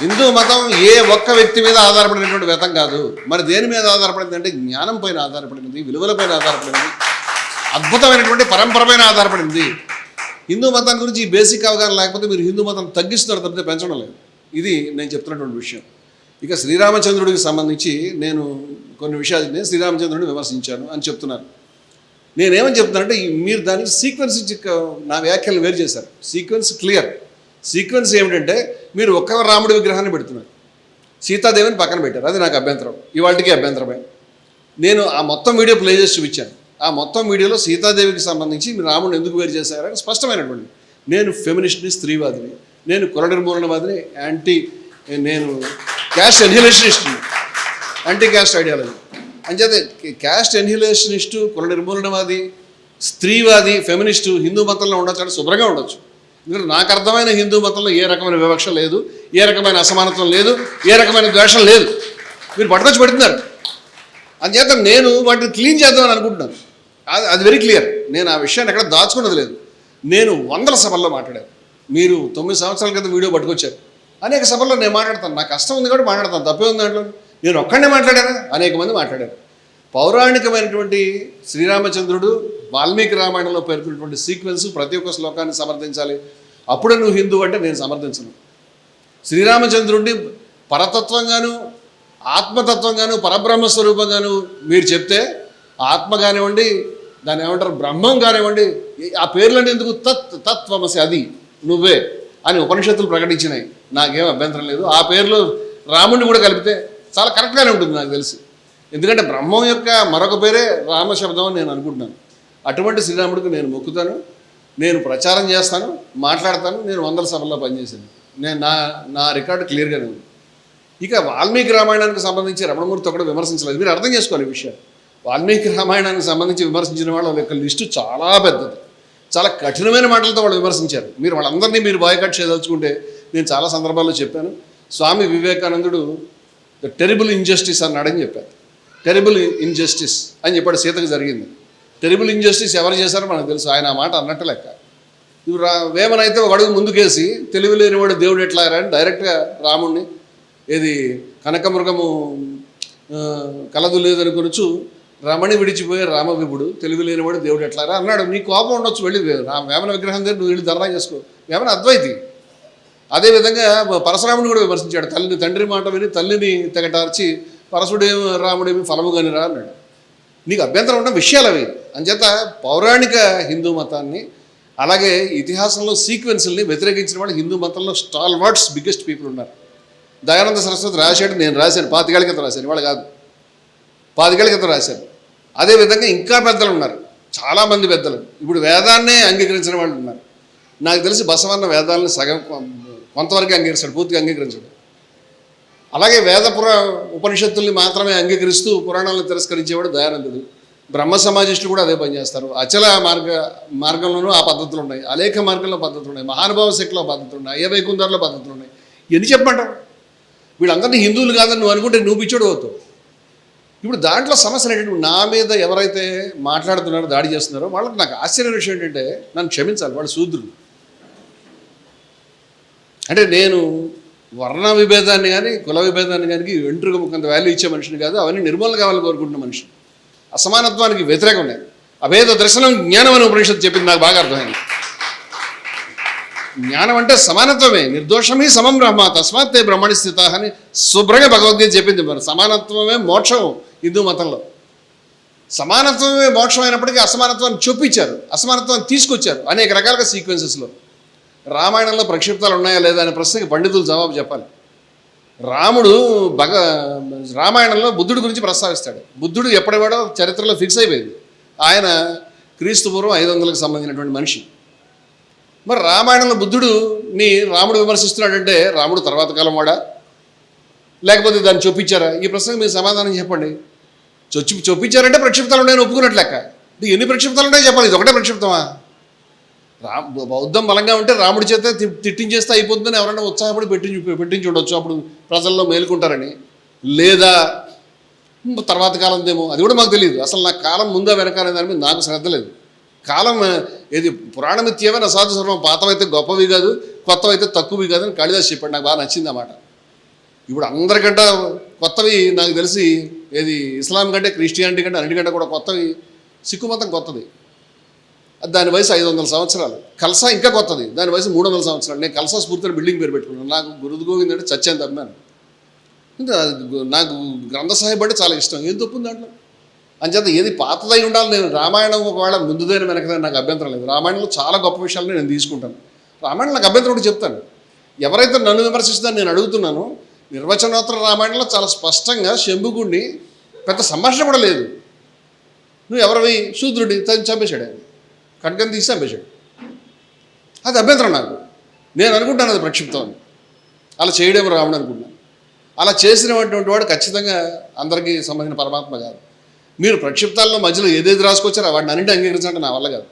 హిందూ మతం ఏ ఒక్క వ్యక్తి మీద ఆధారపడినటువంటి మతం కాదు. మరి దేని మీద ఆధారపడింది అంటే జ్ఞానం పైన ఆధారపడినది, విలువలపైన ఆధారపడినది, అద్భుతమైనటువంటి పరంపరపైన ఆధారపడింది. హిందూ మతాన్ని గురించి ఈ బేసిక్ అవగాహన లేకపోతే మీరు హిందూ మతం తగ్గిస్తున్నారు తప్పితే పెంచడం లేదు. ఇది నేను చెప్తున్నటువంటి విషయం. ఇక శ్రీరామచంద్రుడికి సంబంధించి నేను కొన్ని విషయాలు శ్రీరామచంద్రుడిని విమర్శించాను అని చెప్తున్నాను. నేనేమని చెప్తున్నానంటే మీరు దానికి సీక్వెన్స్ ఇచ్చి నా వ్యాఖ్యలను వేరు చేశారు. Sequence clear. సీక్వెన్స్ ఏమిటంటే మీరు ఒక్క రాముడి విగ్రహాన్ని పెడుతున్నారు, సీతాదేవిని పక్కన పెట్టారు. అది నాకు అభ్యంతరం, ఇవాళకి అభ్యంతరమే. నేను ఆ మొత్తం వీడియో ప్లే చేసి చూపించాను. ఆ మొత్తం వీడియోలో సీతాదేవికి సంబంధించి మీరు రాముడిని ఎందుకు వేరు చేశారని స్పష్టమైనటువంటి. నేను ఫెమినిస్ట్ని, స్త్రీవాదిని, నేను కుల నిర్మూలనవాదిని, నేను క్యాస్ట్ ఎన్హిలేషనిస్ట్ని, యాంటీ క్యాస్ట్ ఐడియాలజీ. అంచేతే క్యాస్ట్ ఎన్హిలేషనిస్టు, కుల నిర్మూలనవాది, స్త్రీవాది, ఫెమినిస్టు హిందూ మతంలో ఉండొచ్చు అంటే శుభ్రంగా ఉండొచ్చు. ఎందుకంటే నాకు అర్థమైన హిందూ మతంలో ఏ రకమైన వివక్ష లేదు, ఏ రకమైన అసమానత్వం లేదు, ఏ రకమైన ద్వేషం లేదు. మీరు పట్టుకొచ్చి పెడుతున్నారు. అంచేత నేను వాటిని క్లీన్ చేద్దామని అనుకుంటున్నాను. అది వెరీ క్లియర్. నేను ఆ విషయాన్ని ఎక్కడ దాచుకున్నది లేదు. నేను 100 సభల్లో మాట్లాడాను. మీరు 9 సంవత్సరాల క్రితం వీడియో పట్టుకొచ్చారు. అనేక సభల్లో నేను మాట్లాడతాను. నాకు కష్టం ఉంది కాబట్టి మాట్లాడతాను, తప్పే ఉంది దాంట్లో. నేను ఒక్కడే మాట్లాడాను, అనేక మంది మాట్లాడారు. పౌరాణికమైనటువంటి శ్రీరామచంద్రుడు వాల్మీకి రామాయణంలో పేర్కొన్నటువంటి సీక్వెన్స్ ప్రతి ఒక్క శ్లోకాన్ని సమర్థించాలి. అప్పుడే నువ్వు హిందూ అంటే నేను సమర్థించను. శ్రీరామచంద్రుడిని పరతత్వంగాను, ఆత్మతత్వంగాను, పరబ్రహ్మ స్వరూపంగాను మీరు చెప్తే, ఆత్మ కానివ్వండి, దాన్ని ఏమంటారు బ్రహ్మం కానివ్వండి, ఆ పేర్లన్నీ ఎందుకు తత్వమసి అది నువ్వే అని ఉపనిషత్తులు ప్రకటించినాయి. నాకేం అభ్యంతరం లేదు. ఆ పేర్లు రాముడిని కూడా కలిపితే చాలా కరెక్ట్గానే ఉంటుంది నాకు తెలిసి. ఎందుకంటే బ్రహ్మం యొక్క మరొక పేరే రామశబ్దం అని నేను అనుకుంటున్నాను. అటువంటి శ్రీరాముడికి నేను మొక్కుతాను, నేను ప్రచారం చేస్తాను, మాట్లాడతాను. నేను 100 సభల్లో పనిచేశాను. నా రికార్డు క్లియర్గానే ఉంది. ఇక వాల్మీకి రామాయణానికి సంబంధించి రమణమూర్తి ఒకటి విమర్శించలేదు. మీరు అర్థం చేసుకోవాలి ఈ విషయాలు. వాల్మీకి రామాయణానికి సంబంధించి విమర్శించిన వాళ్ళ యొక్క లిస్టు చాలా పెద్దది. చాలా కఠినమైన మాటలతో వాళ్ళు విమర్శించారు. మీరు వాళ్ళందరినీ మీరు బాయ్కాట్ చేయదలుచుకుంటే నేను చాలా సందర్భాల్లో చెప్పాను. స్వామి వివేకానందుడు ద టెరిబుల్ ఇన్జస్టిస్ అన్నాడని చెప్పారు. టెరిబుల్ ఇన్జస్టిస్ అని చెప్పాడు సీతకు జరిగింది. టెరిబుల్ ఇన్జస్టిస్ ఎవరు చేశారో మనకు తెలుసు. ఆయన ఆ మాట అన్నట్టు లెక్క. ఇవి వేమనైతే ఒక అడుగు ముందుకేసి తెలివి లేనివాడు దేవుడు ఎట్లా అని డైరెక్ట్గా రాముడిని ఏది కనకమృగము కలదు లేదనుకొనొచ్చు రమణి విడిచిపోయే రామవిభుడు తెలివి లేనివాడు దేవుడు ఎట్లారా అన్నాడు. నీ కోపం ఉండొచ్చు, వెళ్ళి వేమన విగ్రహం దగ్గర నువ్వు వెళ్ళి ధర్నా చేసుకో. వేమన అద్వైతి. అదేవిధంగా పరశురాముని కూడా విమర్శించాడు. తండ్రి మాట విని తల్లిని తెగటార్చి పరశుడేమి రాముడేమి ఫలము కానిరా అన్నాడు. నీకు అభ్యంతరం ఉన్న విషయాలు అవి. అంచేత పౌరాణిక హిందూ మతాన్ని అలాగే ఇతిహాసంలో సీక్వెన్స్ని వ్యతిరేకించిన వాళ్ళు హిందూ మతంలో స్టాల్వర్డ్స్ బిగ్గెస్ట్ పీపుల్ ఉన్నారు. దయానంద సరస్వతి రాశాడు, నేను రాశాను, 25 ఏళ్ల క్రితం రాశాను, ఇవాళ కాదు, 25 ఏళ్ల క్రితం రాశాను. అదేవిధంగా ఇంకా పెద్దలు ఉన్నారు, చాలామంది పెద్దలు. ఇప్పుడు వేదాన్నే అంగీకరించిన వాళ్ళు ఉన్నారు. నాకు తెలిసి బసవన్న వేదాలను సగం కొంతవరకు అంగీకరిస్తాడు, పూర్తిగా అంగీకరించాడు. అలాగే ఉపనిషత్తుల్ని మాత్రమే అంగీకరిస్తూ పురాణాలను తిరస్కరించేవాడు దయానందుడు. బ్రహ్మ సమాజిస్టులు కూడా అదే పనిచేస్తారు. అచల మార్గంలోనూ ఆ పద్ధతులు ఉన్నాయి, అలేఖ మార్గంలో పద్ధతులు ఉన్నాయి, మహానుభావ శక్తిలో పద్ధతులు ఉన్నాయి, అయ్య వైకుంఠంలో పద్ధతులు ఉన్నాయి. ఎన్ని చెప్పమంటావు? వీళ్ళందరినీ హిందువులు కాదని నువ్వు అనుకుంటే నువ్వు పిచ్చోడు అవుతావు. ఇప్పుడు దాంట్లో సమస్య ఏంటంటే నా మీద ఎవరైతే మాట్లాడుతున్నారో, దాడి చేస్తున్నారో వాళ్ళకి నాకు ఆశ్చర్యమైన విషయం ఏంటంటే, నన్ను క్షమించాలి, వాళ్ళు శూద్రులు. అంటే నేను వర్ణ విభేదాన్ని కానీ కుల విభేదాన్ని కానీ వెంట్రుక కొంత వాల్యూ ఇచ్చే మనిషిని కాదు. అవన్నీ నిర్మూలన కావాలని కోరుకుంటున్న మనిషి. అసమానత్వానికి వ్యతిరేకం ఉన్నాయి. అభేద దర్శనం జ్ఞానం అని ఉపనిషత్తు చెప్పింది, నాకు బాగా అర్థమైంది. జ్ఞానం అంటే సమానత్వమే. నిర్దోషమే సమం బ్రహ్మ తస్మాత్ బ్రహ్మణి స్థిత అని శుభ్రంగా భగవద్గీత చెప్పింది. మరి సమానత్వమే మోక్షం హిందూ మతంలో. సమానత్వమే మోక్షం అయినప్పటికీ అసమానత్వాన్ని చొప్పించారు, అసమానత్వాన్ని తీసుకొచ్చారు అనేక రకాలుగా సీక్వెన్సెస్లో. రామాయణంలో ప్రక్షిప్తాలు ఉన్నాయా లేదా అనే ప్రశ్నకి పండితులు జవాబు చెప్పాలి. రాముడు రామాయణంలో బుద్ధుడి గురించి ప్రస్తావిస్తాడు. బుద్ధుడు ఎప్పటివాడో చరిత్రలో ఫిక్స్ అయిపోయింది. ఆయన క్రీస్తు పూర్వం 500కు సంబంధించినటువంటి మనిషి. మరి రామాయణంలో బుద్ధుడుని రాముడు విమర్శిస్తున్నాడంటే రాముడు తర్వాత కాలం వాడా, లేకపోతే దాన్ని చొప్పించారా? ఈ ప్రశ్నకు మీరు సమాధానం చెప్పండి. చొప్పించారంటే ప్రక్షిప్తాలు ఉన్నాయని ఒప్పుకున్నట్లు లెక్క. ఎన్ని ప్రక్షిప్తాలు ఉన్నాయో చెప్పాలి. ఇది ఒకటే ప్రక్షిప్తమా? బౌద్ధం బలంగా ఉంటే రాముడి చేత తిట్టించేస్తే అయిపోతుందని ఎవరైనా ఉత్సాహపడి పెట్టించి ఉండొచ్చు, అప్పుడు ప్రజల్లో మేలుకుంటారని. లేదా తర్వాత కాలందేమో, అది కూడా మాకు తెలియదు. అసలు నాకు కాలం ముందా వెనకాలనే దాని మీద నాకు శ్రద్ధ లేదు. కాలం ఏది పురాణమిత్యమే నా సాధు సర్వం, పాతవైతే గొప్పవి కాదు, కొత్తవైతే తక్కువవి కాదు అని కాళిదాస్ చెప్పాడు. నాకు బాగా నచ్చింది అన్నమాట. ఇప్పుడు అందరికంటే కొత్తవి నాకు తెలిసి ఏది ఇస్లాం కంటే, క్రిస్టియానిటీ కంటే, అన్నిటికంటే కూడా కొత్తవి సిక్కు మతం కొత్తది. దాని వయసు 500 సంవత్సరాలు. కల్సా ఇంకా కొత్తది, దాని వయసు 300 సంవత్సరాలు. నేను కల్సా స్ఫూర్తిని బిల్డింగ్ పేరు పెట్టుకున్నాను. నాకు గురు గోవింద్ అంటే చచ్చేంత అభిమానం. నాకు గ్రంథ సాహిబ్ అంటే చాలా ఇష్టం. ఏం తప్పుంది దాంట్లో? అంచేత ఏది పాతదై ఉండాలి. నేను రామాయణం ఒకవేళ ముందుదైన వెనకదని నాకు అభ్యంతరం లేదు. రామాయణంలో చాలా గొప్ప విషయాలను నేను తీసుకుంటాను. రామాయణం నాకు అభ్యంతరం ఒకటి చెప్తాను. ఎవరైతే నన్ను విమర్శిస్తుందని నేను అడుగుతున్నానో, నిర్వచనోత్తర రామాయణంలో చాలా స్పష్టంగా శంభుగుడిని పెద్ద సంభాషణ కూడా లేదు. నువ్వు ఎవరివి? శూద్రుడి, చంపేశాడు, ఆయన ఖడ్గం తీసి చంపేశాడు. అది అభ్యంతరం నాకు. నేను అనుకుంటాను అది ప్రక్షిప్తం. అలా చేయడేమో రాముడు అనుకుంటున్నాను. అలా చేసినటువంటి వాడు ఖచ్చితంగా అందరికీ సంబంధించిన పరమాత్మ కాదు. మీరు ప్రక్షిప్తాల్లో మధ్యలో ఏదేది రాసుకొచ్చారో వాటిని అన్నింటి అంగీకరించాలంటే నా వల్ల కాదు.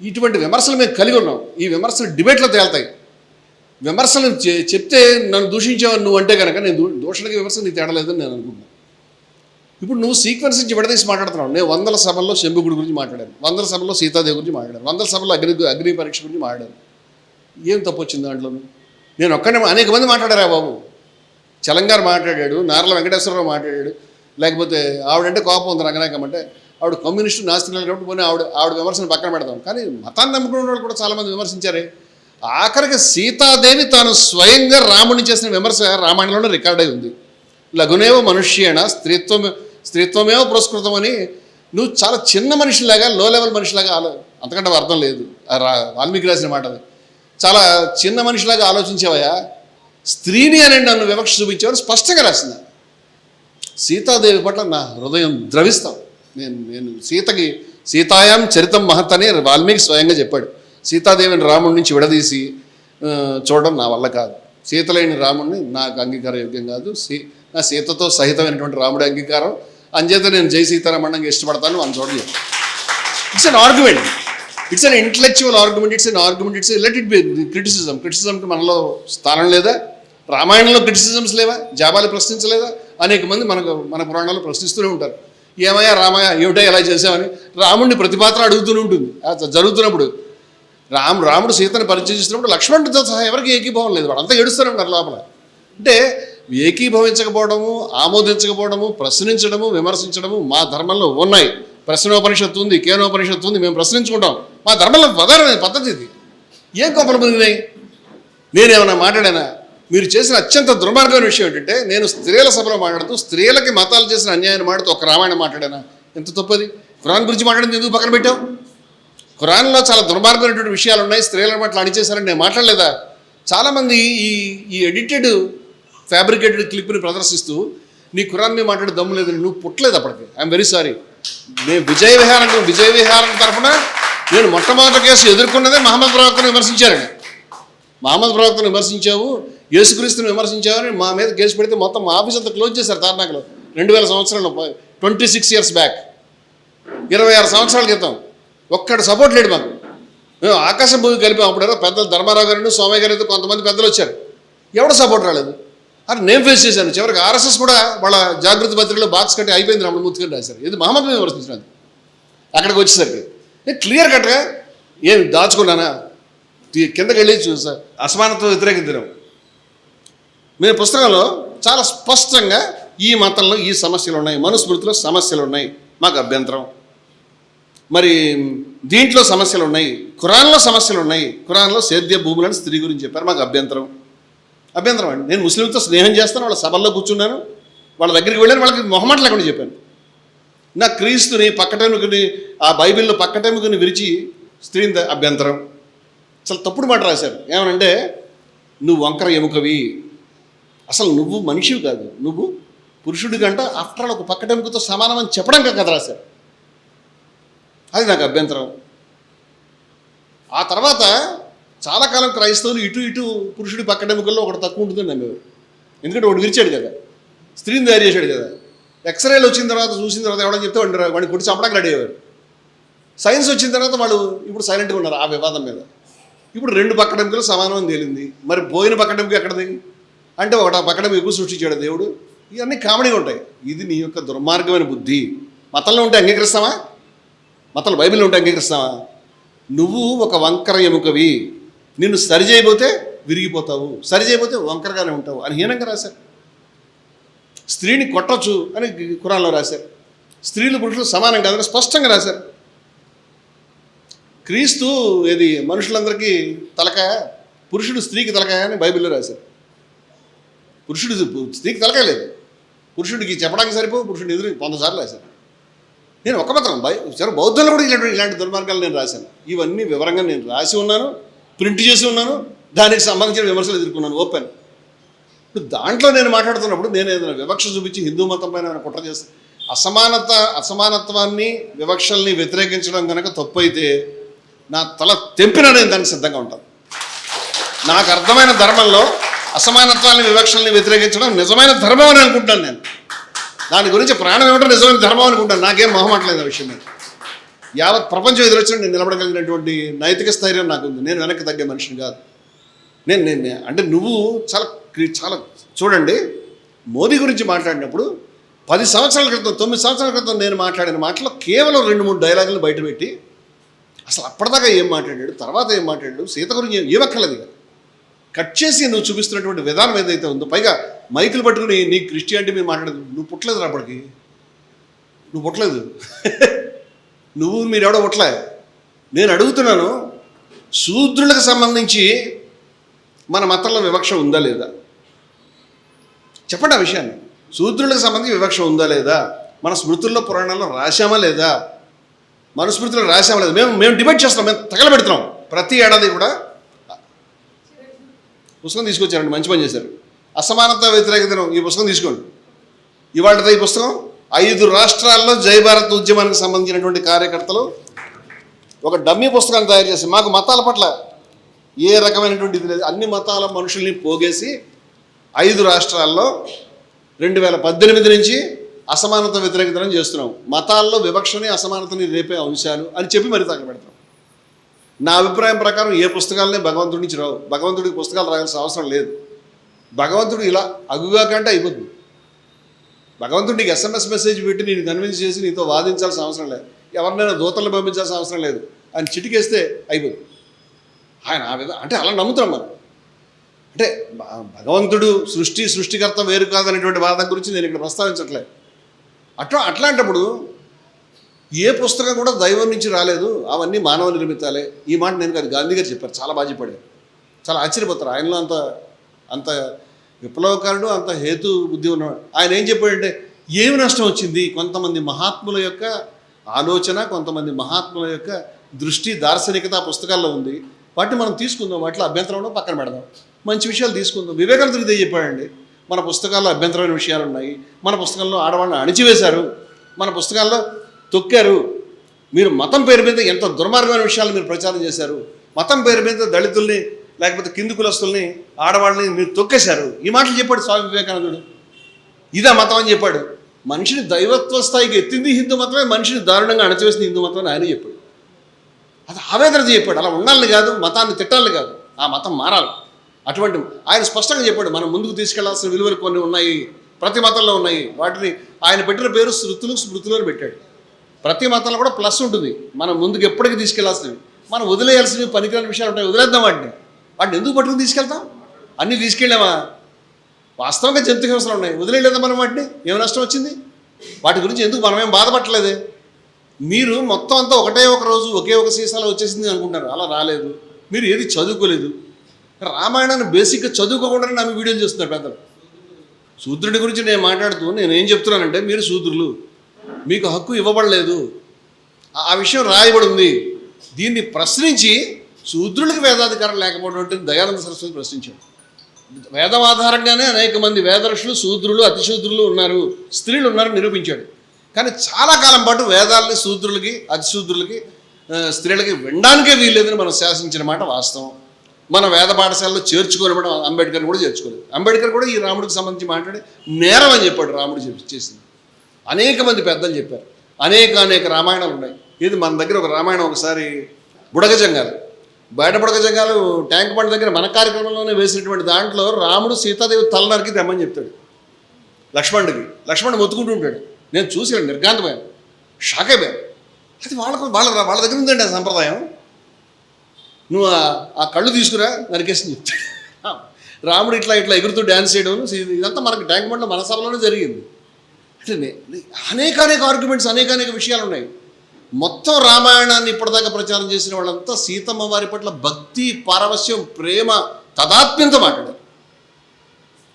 ఇటువంటి విమర్శలు మేము కలిగి ఉన్నాం. ఈ విమర్శలు డిబేట్లో తేలుతాయి. విమర్శలు చెప్తే నన్ను దూషించావు నువ్వు అంటే కనుక నేను దూషణకి విమర్శ నీకు తేడలేదని నేను అనుకుంటున్నాను. ఇప్పుడు నువ్వు సీక్వెన్స్ నుంచి విడదీసి మాట్లాడుతున్నావు. నేను 100 సభల్లో శంభుగుడి గురించి మాట్లాడాను, 100 సభల్లో సీతాదేవి గురించి మాట్లాడాను, 100 సభల్లో అగ్ని పరీక్ష గురించి మాట్లాడాను. ఏం తప్పు వచ్చింది దాంట్లో? నేను ఒక్కనే, అనేక మంది మాట్లాడారా బాబు. చలంగారు మాట్లాడాడు, నార్ల వెంకటేశ్వరరావు మాట్లాడాడు, లేకపోతే ఆవిడంటే కోపం ఉంది రంగనాయకం అంటే, ఆవిడ కమ్యూనిస్టు నాస్తికులు కాబట్టి పోనీ ఆవిడ విమర్శను పక్కన పెడతాం. కానీ మతాన్ని నమ్ముకున్న వాళ్ళు కూడా చాలామంది విమర్శించారే. ఆఖరికి సీతాదేవి తాను స్వయంగా రాముడిని చేసిన విమర్శ రామాయణంలోనే రికార్డ్ అయి ఉంది. లఘునేవ మనుష్యేణ స్త్రీత్వమేవ పురస్కృతం అని. నువ్వు చాలా చిన్న మనిషిలాగా, లో లెవెల్ మనిషిలాగా అంతకంటే అర్థం లేదు. వాల్మీకి రాసిన మాట అది. చాలా చిన్న మనిషిలాగా ఆలోచించావయ్యా, స్త్రీని అని నన్ను వివక్ష చూపించేవారు స్పష్టంగా రాసింది. సీతాదేవి పట్ల నా హృదయం ద్రవిస్తాం. నేను సీతాయాం చరితం మహత్ అని వాల్మీకి స్వయంగా చెప్పాడు. సీతాదేవిని రాముడి నుంచి విడదీసి చూడడం నా వల్ల కాదు. సీతలేని రాముడిని నాకు అంగీకార యోగ్యం కాదు. నా సీతతో సహితమైనటువంటి రాముడి అంగీకారం. అంచేత నేను జై సీతారామణంగా ఇష్టపడతాను అని చూడలేదు. It's an argument, it's an intellectual argument, it's an argument, it's let it be క్రిటిసిజంకి మనలో స్థానం లేదా? రామాయణంలో క్రిటిసిజమ్స్ లేవా? జాబాలి ప్రశ్నించలేదా? అనేక మంది మన పురాణాలు ప్రశ్నిస్తూనే ఉంటారు. ఏమయ్యా రామయ్య ఏమిటో ఎలా చేసామని రాముడిని ప్రతిపాత్ర అడుగుతూనే ఉంటుంది. జరుగుతున్నప్పుడు రాముడు సీతను పరిచయం చేసినప్పుడు లక్ష్మణుడితో సహా ఎవరికి ఏకీభావం లేదు. వాళ్ళంతా ఏడుస్తూనే ఉంటారు లోపల. అంటే ఏకీభవించకపోవడము, ఆమోదించకపోవడము, ప్రశ్నించడము, విమర్శించడము మా ధర్మంలో ఉన్నాయి. ప్రశ్నోపనిషత్తు ఉంది, కేనోపనిషత్తు ఉంది, మేము ప్రశ్నించుకుంటాం. మా ధర్మంలో ప్రధానమైన పద్ధతి ఇది. ఏం కోపలు మునిగినాయి? నేనేమన్నా మాట్లాడానా? మీరు చేసిన అత్యంత దుర్మార్గమైన విషయం ఏంటంటే, నేను స్త్రీల సభలో మాట్లాడుతూ స్త్రీలకి మతాలు చేసిన అన్యాయాన్ని మాట్లాడుతూ ఒక రామాయణం మాట్లాడానా? ఎంత తప్పది. ఖురాన్ గురించి మాట్లాడింది ఎందుకు పక్కన పెట్టావు? ఖురాన్లో చాలా దుర్మార్గమైనటువంటి విషయాలు ఉన్నాయి, స్త్రీల పట్ల అణిచేశారని నేను మాట్లాడలేదా? చాలామంది ఈ ఎడిటెడ్ ఫ్యాబ్రికేటెడ్ క్లిప్ని ప్రదర్శిస్తూ నీ ఖురాన్ మీద మాట్లాడే దమ్ము లేదు, నువ్వు పుట్టలేదు అప్పటికి. I'm very sorry. నేను విజయ విహారం తరఫున నేను మొట్టమొదటి కేసు ఎదుర్కొన్నదే మహమ్మద్ ప్రవక్తను విమర్శించారని. మహమ్మద్ ప్రవక్తను విమర్శించావు, యేసుక్రీస్తుని విమర్శించావని మా మీద కేసు పెడితే మొత్తం మా ఆఫీస్ అంతా క్లోజ్ చేశారు తార్నాకలో 2000 సంవత్సరంలో. 26 years బ్యాక్, 26 సంవత్సరాల క్రితం. ఒక్కడు సపోర్ట్ లేడు మాకు. మేము ఆకాశం భూమి కలిపాం. అప్పుడు పెద్దలు ధర్మారావు గారు, సోమయ్య గారు, కొంతమంది పెద్దలు వచ్చారు. ఎవడ సపోర్ట్ రాలేదు. అని నేను ఫేస్ చేశాను. చివరికి ఆర్ఎస్ఎస్ కూడా వాళ్ళ జాగృతి పత్రికలో బాక్స్ కట్టి అయిపోయింది రమణమూర్తి గారు రాశారు. ఇది మహమ్మద్ మీద విమర్శించినది. అక్కడికి వచ్చేసరికి నేను క్లియర్ కట్గా ఏం దాచుకున్నానా, కిందకి వెళ్ళి చూసా అసమానత్వ వ్యతిరేక దినం. మేము పుస్తకంలో చాలా స్పష్టంగా ఈ మతంలో ఈ సమస్యలు ఉన్నాయి, మనుస్మృతిలో సమస్యలు ఉన్నాయి, మాకు అభ్యంతరం. మరి దీంట్లో సమస్యలు ఉన్నాయి, ఖురాన్లో సమస్యలు ఉన్నాయి, ఖురాన్లో సేద్య భూములను స్త్రీ గురించి చెప్పారు, మాకు అభ్యంతరం అండి. నేను ముస్లింతో స్నేహం చేస్తాను, వాళ్ళ సభల్లో కూర్చున్నాను, వాళ్ళ దగ్గరికి వెళ్ళాను, వాళ్ళకి మొహమాట లేకుండా చెప్పాను. నా క్రీస్తుని పక్కటెముకని ఆ బైబిల్లో పక్కటెముకని విరిచి స్త్రీని అభ్యంతరం. చాలా తప్పుడు మాట రాశారు. ఏమనంటే నువ్వు వంకర ఎముకవి, అసలు నువ్వు మనిషివి కాదు, నువ్వు పురుషుడి కంట ఆఫ్టర్ ఆల్ ఒక పక్కటెముకతో సమానం అని చెప్పడం కథ రాశారు. అది నాకు అభ్యంతరం. ఆ తర్వాత చాలా కాలం క్రైస్తవులు ఇటు పురుషుడి పక్కటెముకల్లో ఒకటి తక్కువ ఉంటుందని నమ్మేవారు. ఎందుకంటే ఒకటి విరిచాడు కదా, స్త్రీని తయారు చేశాడు కదా. ఎక్స్రేలు వచ్చిన తర్వాత చూసిన తర్వాత ఎవడని చెప్తే వాడిని కొట్టి చంపడానికి రెడీ అయ్యేవారు. సైన్స్ వచ్చిన తర్వాత వాళ్ళు ఇప్పుడు సైలెంట్గా ఉన్నారు ఆ వివాదం మీద. ఇప్పుడు 2 పక్కటెముకలు సమానం అని తేలింది. మరి పోయిన పక్కటెముక ఎక్కడది అంటే ఒకటి ఆ పక్కటెముక ఎక్కువ సృష్టించాడు దేవుడు. ఇవన్నీ కామెడీగా ఉంటాయి. ఇది నీ యొక్క దుర్మార్గమైన బుద్ధి. మతంలో ఉంటే అంగీకరిస్తావా? మతాలు బైబిల్లో ఉంటే అంగీకరిస్తావా? నువ్వు ఒక వంకర ఎముకవి, నిన్ను సరి చేయబోతే విరిగిపోతావు, సరి చేయబోతే వంకరగానే ఉంటావు అని హీనంగా రాశారు. స్త్రీని కొట్టచ్చు అని ఖురాన్లో రాశారు. స్త్రీలు పురుషులు సమానం కాదని స్పష్టంగా రాశారు. క్రీస్తు ఏది మనుషులందరికీ తలకాయ, పురుషుడు స్త్రీకి తలకాయ అని బైబిల్లో రాశారు. పురుషుడు స్త్రీకి తలకాయ లేదు, పురుషుడికి చెప్పడానికి సరిపో పురుషుడిని ఎదురు 100 సార్లు రాశారు. నేను ఒక పత్రం బౌద్ధంలో కూడా ఇలాంటి దుర్మార్గాలు నేను రాశాను. ఇవన్నీ వివరంగా నేను రాసి ఉన్నాను, ప్రింట్ చేసి ఉన్నాను, దానికి సంబంధించిన విమర్శలు ఎదుర్కొన్నాను ఓపెన్. దాంట్లో నేను మాట్లాడుతున్నప్పుడు నేను ఏదైనా వివక్ష చూపించి హిందూ మతం పైన కుట్ర చేస్తాను. అసమానత్వాన్ని వివక్షల్ని వ్యతిరేకించడం కనుక తప్పు అయితే నా తల తెంపినా నేను దానికి సిద్ధంగా ఉంటాను. నాకు అర్థమైన ధర్మంలో అసమానత్వాన్ని వివక్షల్ని వ్యతిరేకించడం నిజమైన ధర్మం అని అనుకుంటాను. నేను దాని గురించి ప్రాణం ఏమిటో నిజమైన ధర్మం అనుకుంటాను. నాకేం మొహమాటలేదు ఆ విషయం మీద. యావత్ ప్రపంచం ఎదురొచ్చిన నేను నిలబడగలిగినటువంటి నైతిక స్థైర్యం నాకు ఉంది. నేను వెనక్కి తగ్గే మనిషిని కాదు. నేను అంటే నువ్వు చాలా చూడండి, మోదీ గురించి మాట్లాడినప్పుడు 10 సంవత్సరాల క్రితం 9 సంవత్సరాల క్రితం నేను మాట్లాడిన మాటలో కేవలం 2-3 డైలాగులు బయటపెట్టి అసలు అప్పటిదాకా ఏం మాట్లాడాడు, తర్వాత ఏం మాట్లాడాడు, సీత గురించి ఏమక్కర్లేదు కదా, కట్ చేసి నువ్వు చూపిస్తున్నటువంటి విధానం ఏదైతే ఉందో, పైగా మైకులు పట్టుకుని నీ క్రిస్టియానిటీ మీద మాట్లాడదు. నువ్వు పుట్టలేదు అప్పటికి, నువ్వు పుట్టలేదు నువ్వు మీరెవడో పుట్టలే. నేను అడుగుతున్నాను, శూద్రులకు సంబంధించి మన మతంలో వివక్ష ఉందా లేదా చెప్పండి. ఆ విషయాన్ని శూద్రులకు సంబంధించి వివక్ష ఉందా లేదా, మన స్మృతుల్లో పురాణాల్లో రాశామా లేదా, మనుస్మృతిలో రాశామా లేదా, మేము డిబేట్ చేస్తున్నాం, మేము తగలబెడుతున్నాం. ప్రతి ఏడాది కూడా పుస్తకం తీసుకొచ్చారండి, మంచి పని చేశారు. అసమానత వ్యతిరేక దినం, ఈ పుస్తకం తీసుకోండి. ఇవాళ ఈ పుస్తకం 5 రాష్ట్రాల్లో జై భారత్ ఉద్యమానికి సంబంధించినటువంటి కార్యకర్తలు ఒక డమ్మీ పుస్తకాన్ని తయారు చేసి, మాకు మతాల పట్ల ఏ రకమైనటువంటి ఇది లేదు, అన్ని మతాల మనుషుల్ని పోగేసి 5 రాష్ట్రాల్లో 2018 నుంచి అసమానత వ్యతిరేక దినం చేస్తున్నాం. మతాల్లో వివక్షని అసమానతని రేపే అంశాలు అని చెప్పి మరి తగ్గబెడతాం. నా అభిప్రాయం ప్రకారం ఏ పుస్తకాలనే భగవంతుడి నుంచి రావు. భగవంతుడికి పుస్తకాలు రాయాల్సిన అవసరం లేదు. భగవంతుడు ఇలా అగుగా కంటే అయిపోతుంది. భగవంతుడు నీకు SMS మెసేజ్ పెట్టి నేను కన్విన్స్ చేసి నీతో వాదించాల్సిన అవసరం లేదు. ఎవరినైనా దూతలను పంపించాల్సిన అవసరం లేదు. ఆయన చిటికేస్తే అయిపోతుంది. ఆయన ఆ విధంగా అంటే అలా నమ్ముతాం మనం. అంటే భగవంతుడు సృష్టికర్త వేరు కాదనేటువంటి వాదం గురించి నేను ఇక్కడ ప్రస్తావించట్లేదు. అట్లాంటప్పుడు ఏ పుస్తకం కూడా దైవం నుంచి రాలేదు, అవన్నీ మానవ నిర్మితాలే. ఈ మాట నేను కాదు, గాంధీ గారు చెప్పారు. చాలా బాగా చెప్పాడు. చాలా ఆశ్చర్యపోతారు. ఆయనలో అంత విప్లవకారుడు, అంత హేతు బుద్ధి ఉన్నవాడు. ఆయన ఏం చెప్పాడంటే, ఏమి నష్టం వచ్చింది, కొంతమంది మహాత్ముల యొక్క ఆలోచన, కొంతమంది మహాత్ముల యొక్క దృష్టి, దార్శనికత పుస్తకాల్లో ఉంది. వాటిని మనం తీసుకుందాం, వాటిలో అభ్యంతరంలో పక్కన పెడదాం, మంచి విషయాలు తీసుకుందాం. వివేకానందుడు ఇదే చెప్పాడండి. మన పుస్తకాల్లో అభ్యంతరమైన విషయాలు ఉన్నాయి, మన పుస్తకంలో ఆడవాళ్ళని అణిచివేశారు, మన పుస్తకాల్లో తొక్కారు, మీరు మతం పేరు మీద ఎంత దుర్మార్గమైన విషయాలు మీరు ప్రచారం చేశారు, మతం పేరు మీద దళితుల్ని లేకపోతే కింది కులస్తుల్ని ఆడవాళ్ళని మీరు తొక్కేశారు. ఈ మాటలు చెప్పాడు స్వామి వివేకానందుడు. ఇదా మతం అని చెప్పాడు. మనిషిని దైవత్వ స్థాయికి ఎత్తింది హిందూ మతమే, మనిషిని దారుణంగా అణచివేసింది హిందూ మతం అని ఆయన చెప్పాడు. అది ఆవేదన చెప్పాడు. అలా ఉండాలని కాదు, మతాన్ని తిట్టాలని కాదు, ఆ మతం మారాలి. అటువంటి ఆయన స్పష్టంగా చెప్పాడు, మనం ముందుకు తీసుకెళ్లాల్సిన విలువలు కొన్ని ఉన్నాయి, ప్రతి మతంలో ఉన్నాయి. వాటిని ఆయన పెట్టిన పేరు శృతులు స్మృతులు అని పెట్టాడు. ప్రతి మతంలో కూడా ప్లస్ ఉంటుంది, మనం ముందుకు ఎప్పటికీ తీసుకెళ్లాల్సినవి. మనం వదిలేయాల్సినవి పనికిరాని విషయాలు ఉంటాయి, వదిలేద్దాం వాటిని ఎందుకు పట్టుకుని తీసుకెళ్తాం? అన్నీ తీసుకెళ్ళామా? వాస్తవంగా జంతు హింసలు ఉన్నాయి, వదిలేయలేదా మనం వాటిని? ఏమి నష్టం వచ్చింది? వాటి గురించి ఎందుకు మనమేం బాధపడలేదే? మీరు మొత్తం అంతా ఒకటే ఒక రోజు ఒకే ఒక సీసాలో వచ్చేసింది అనుకుంటారు, అలా రాలేదు. మీరు ఏది చదువుకోలేదు, రామాయణాన్ని బేసిక్గా చదువుకోకుండానే నమ్మి వీడియోలు చేస్తున్నారు పెద్దలు. శూద్రుడి గురించి నేను మాట్లాడుతూ నేను ఏం చెప్తున్నానంటే, మీరు శూద్రులు, మీకు హక్కు ఇవ్వబడలేదు, ఆ విషయం రాయబడి ఉంది. దీన్ని ప్రశ్నించి శూద్రులకు వేదాధికారం లేకపోవడం దయానంద సరస్వతి ప్రశ్నించాడు. వేదం ఆధారంగానే అనేక మంది వేదర్షులు శూద్రులు అతిశూద్రులు ఉన్నారు, స్త్రీలు ఉన్నారని నిరూపించాడు. కానీ చాలా కాలం పాటు వేదాలని శూద్రులకి అతిశూద్రులకి స్త్రీలకి వినడానికే వీల్లేదని మనం శాసించిన మాట వాస్తవం. మన వేద పాఠశాలలో చేర్చుకోలేమడం అంబేద్కర్ కూడా చేర్చుకోలేదు. అంబేద్కర్ కూడా ఈ రాముడికి సంబంధించి మాట్లాడి నేరం అని చెప్పాడు, రాముడు చేసింది. అనేక మంది పెద్దలు చెప్పారు, అనేక రామాయణాలు ఉన్నాయి. ఇది మన దగ్గర ఒక రామాయణం ఒకసారి బుడగజంగాలు, బయట బుడగజంగాలు ట్యాంక్ బండ్ దగ్గర మన కార్యక్రమంలోనే వేసినటువంటి దాంట్లో రాముడు సీతాదేవి తలనరికి తెమ్మని చెప్తాడు లక్ష్మణుడికి. లక్ష్మణుడు మొత్తుకుంటూ ఉంటాడు. నేను చూసాను, నిర్గాంతపోయాను, షాక్ అయిపోయాను. అది వాళ్ళ దగ్గర ఉందండి ఆ సంప్రదాయం. నువ్వు ఆ కళ్ళు తీసుకురా నరికేసి చెప్తాడు. రాముడు ఇట్లా ఎగురుతూ డ్యాన్స్ చేయడం, ఇదంతా మనకి ట్యాంక్ బండ్లో మన సభలోనే జరిగింది. అంటే అనేక ఆర్గ్యుమెంట్స్, అనేక విషయాలు ఉన్నాయి. మొత్తం రామాయణాన్ని ఇప్పటిదాకా ప్రచారం చేసిన వాళ్ళంతా సీతమ్మ వారి పట్ల భక్తి, పారవశ్యం, ప్రేమ, తదాత్మ్యంతో మాట్లాడారు.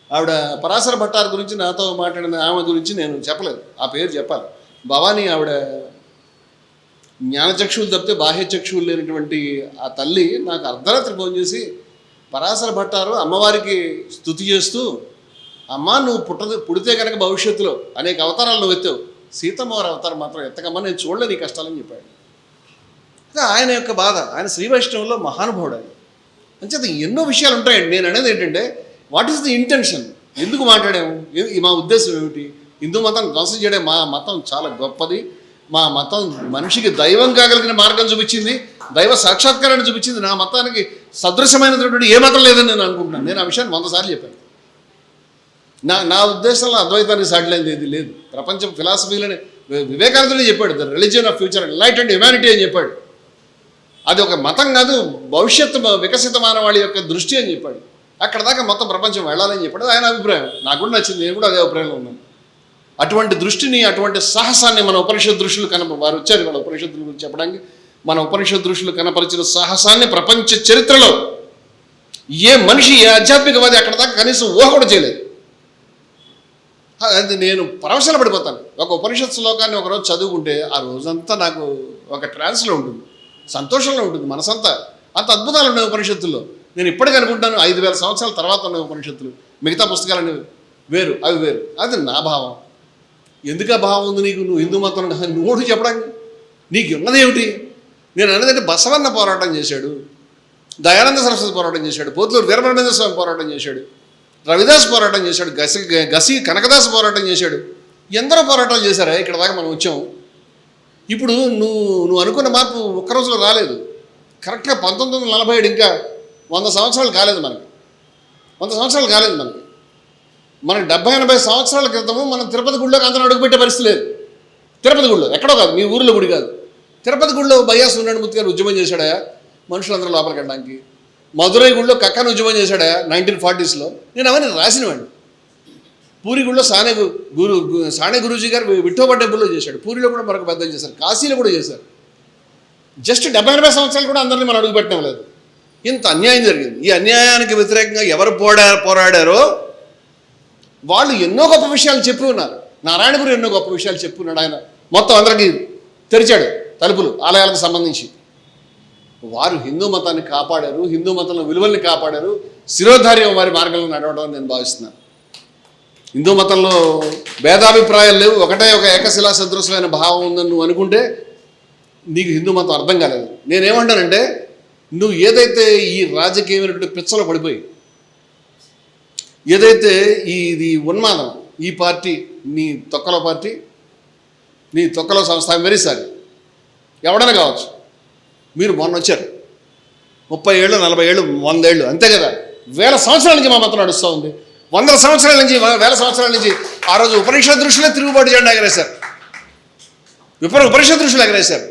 ఆవిడ పరాశర భట్టార్ గురించి నాతో మాట్లాడిన ఆమె గురించి నేను చెప్పలేదు, ఆ పేరు చెప్పాలి. భవానీ ఆవిడ జ్ఞానచక్షువులు తప్పితే బాహ్య చక్షువులు లేనటువంటి ఆ తల్లి నాకు అర్ధరాత్రి ఫోన్ చేసి, పరాశర భట్టారు అమ్మవారికి స్తుతి చేస్తూ, అమ్మ నువ్వు పుడితే కనుక భవిష్యత్తులో అనేక అవతారాలు నువ్వు ఎత్తావు, సీతమ్మవారి అవతారం మాత్రం ఎత్తకమ్మా, నేను చూడలేదు నీ కష్టాలని చెప్పాడు. ఆయన యొక్క బాధ, ఆయన శ్రీ వైష్ణవుల్లో మహానుభావుడు. ఆయన అంచేత ఎన్నో విషయాలు ఉంటాయండి. నేను అనేది ఏంటంటే, వాట్ ఈస్ ది ఇంటెన్షన్? ఎందుకు మాట్లాడాము? మా ఉద్దేశం ఏమిటి? హిందూ మతం ధ్వంసం చేయడం, మా మతం చాలా గొప్పది, మా మతం మనిషికి దైవం కాగలిగిన మార్గం చూపించింది, దైవ సాక్షాత్కారాన్ని చూపించింది, నా మతానికి సదృశమైనటువంటి ఏ మతం లేదని నేను అనుకుంటున్నాను. నేను ఆ విషయాన్ని 100 సార్లు చెప్పాను. నా ఉద్దేశంలో అద్వైతానికి సాటిలేనిది ఏది లేదు. ప్రపంచం ఫిలాసఫీలని వివేకానందుడే చెప్పాడు, the religion of future enlightened humanity అని చెప్పాడు. అది ఒక మతం కాదు, భవిష్యత్తు వికసిత మానవాళి యొక్క దృష్టి అని చెప్పాడు. అక్కడ దాకా మొత్తం ప్రపంచం వెళ్ళాలని చెప్పాడు. ఆయన అభిప్రాయం నాకు కూడా నచ్చింది, నేను కూడా అదే అభిప్రాయంలో ఉన్నాను. అటువంటి దృష్టిని, అటువంటి సాహసాన్ని మన ఉపనిషత్ దృష్టిలు వారు వచ్చారు మన ఉపనిషత్తుల గురించి చెప్పడానికి. మన ఉపనిషత్ దృష్టిలు కనపరిచిన సాహసాన్ని ప్రపంచ చరిత్రలో ఏ మనిషి, ఏ ఆధ్యాత్మికవాది అక్కడ దాకా కనీసం ఊహ కూడా చేయలేదు. అది నేను పరవశన పడిపోతాను. ఒక ఉపనిషత్ శ్లోకాన్ని ఒకరోజు చదువుకుంటే ఆ రోజంతా నాకు ఒక ట్రాన్స్లో ఉంటుంది, సంతోషంలో ఉంటుంది మనసంతా. అంత అద్భుతాలు ఉన్నాయి ఉపనిషత్తుల్లో. నేను ఇప్పటికీ అనుకుంటాను 5000 సంవత్సరాల తర్వాత ఉన్నాయి ఉపనిషత్తులు. మిగతా పుస్తకాలన్నీ వేరు, అవి వేరు. అది నా భావం. ఎందుకు ఆ భావం ఉంది నీకు? నువ్వు హిందూ మతం నువ్వు చెప్పడానికి నీకు ఉన్నది ఏమిటి? నేను అనేదంటే బసవన్న పోరాటం చేశాడు, దయానంద సరస్వతి పోరాటం చేశాడు, పోతులూరు వీరబ్రహ్మేంద్ర స్వామి పోరాటం చేశాడు, రవిదాస్ పోరాటం చేశాడు, గసి కనకదాస్ పోరాటం చేశాడు. ఎందరో పోరాటాలు చేశారా ఇక్కడ దాకా మనం వచ్చాం. ఇప్పుడు నువ్వు అనుకున్న మార్పు ఒక్క రోజులో రాలేదు. కరెక్ట్గా 1947 ఇంకా 100 సంవత్సరాలు కాలేదు మనకి. 100 సంవత్సరాలు కాలేదు మనకి. మనకి 70-80 సంవత్సరాల క్రితము మనం తిరుపతి గుడిలోకి అందరూ అడుగుపెట్టే పరిస్థితి లేదు. తిరుపతి గుడిలో ఎక్కడో కాదు, మీ ఊరిలో గుడి కాదు, తిరుపతి గుడిలో బయ్యాస్ ఉన్నాడు మూర్తి గారు ఉద్యమం చేశాడా మనుషులందరూ లోపలికి వెళ్ళడానికి. మధురై గుడిలో కక్కను ఉద్యమం చేశాడా 1940sలో. నేను అవన్నీ రాసినవాడిని. పూరి గుడిలో సాణే గురూజీ గారు విఠోబా టెంపుల్లో చేశాడు. పూరిలో కూడా మరొక పెద్దలు చేశారు, కాశీలో కూడా చేశారు. జస్ట్ 70-80 సంవత్సరాలు కూడా అందరినీ మనం అడుగు పెట్టడం లేదు. ఇంత అన్యాయం జరిగింది. ఈ అన్యాయానికి వ్యతిరేకంగా ఎవరు పోరాడారో వాళ్ళు ఎన్నో గొప్ప విషయాలు చెప్పి ఉన్నారు. నారాయణగురు ఎన్నో గొప్ప విషయాలు చెప్పి ఉన్నాడు. ఆయన మొత్తం అందరికీ తెరిచాడు తలుపులు ఆలయాలకు సంబంధించి. వారు హిందూ మతాన్ని కాపాడారు, హిందూ మతంలో విలువల్ని కాపాడారు, శిరోధార్యం వారి మార్గంలో నడవడం నేను భావిస్తున్నాను. హిందూ మతంలో భేదాభిప్రాయాలు లేవు, ఒకటే ఒక ఏకశిలా సదృశమైన భావం ఉందని నువ్వు అనుకుంటే నీకు హిందూ మతం అర్థం కాలేదు. నేనేమంటానంటే, నువ్వు ఏదైతే ఈ రాజకీయమైనటువంటి పిచ్చలో పడిపోయి, ఏదైతే ఇది ఉన్మాదం, ఈ పార్టీ నీ తొక్కలో పార్టీ, నీ తొక్కలో సంస్థ, వెరీ సారీ, ఎవడైనా కావచ్చు. మీరు మొన్న వచ్చారు, 30 ఏళ్ళు 40 ఏళ్ళు 100 ఏళ్ళు అంతే కదా, వేల సంవత్సరాల నుంచి మా మతం నడుస్తూ ఉంది. వందల సంవత్సరాల నుంచి, వేల సంవత్సరాల నుంచి ఆ రోజు ఉపనిషత్ ఋషులే తిరుగుబాటు జెండా ఎగరేశారు. ఉపనిషత్ ఋషులు ఎగరేశారు.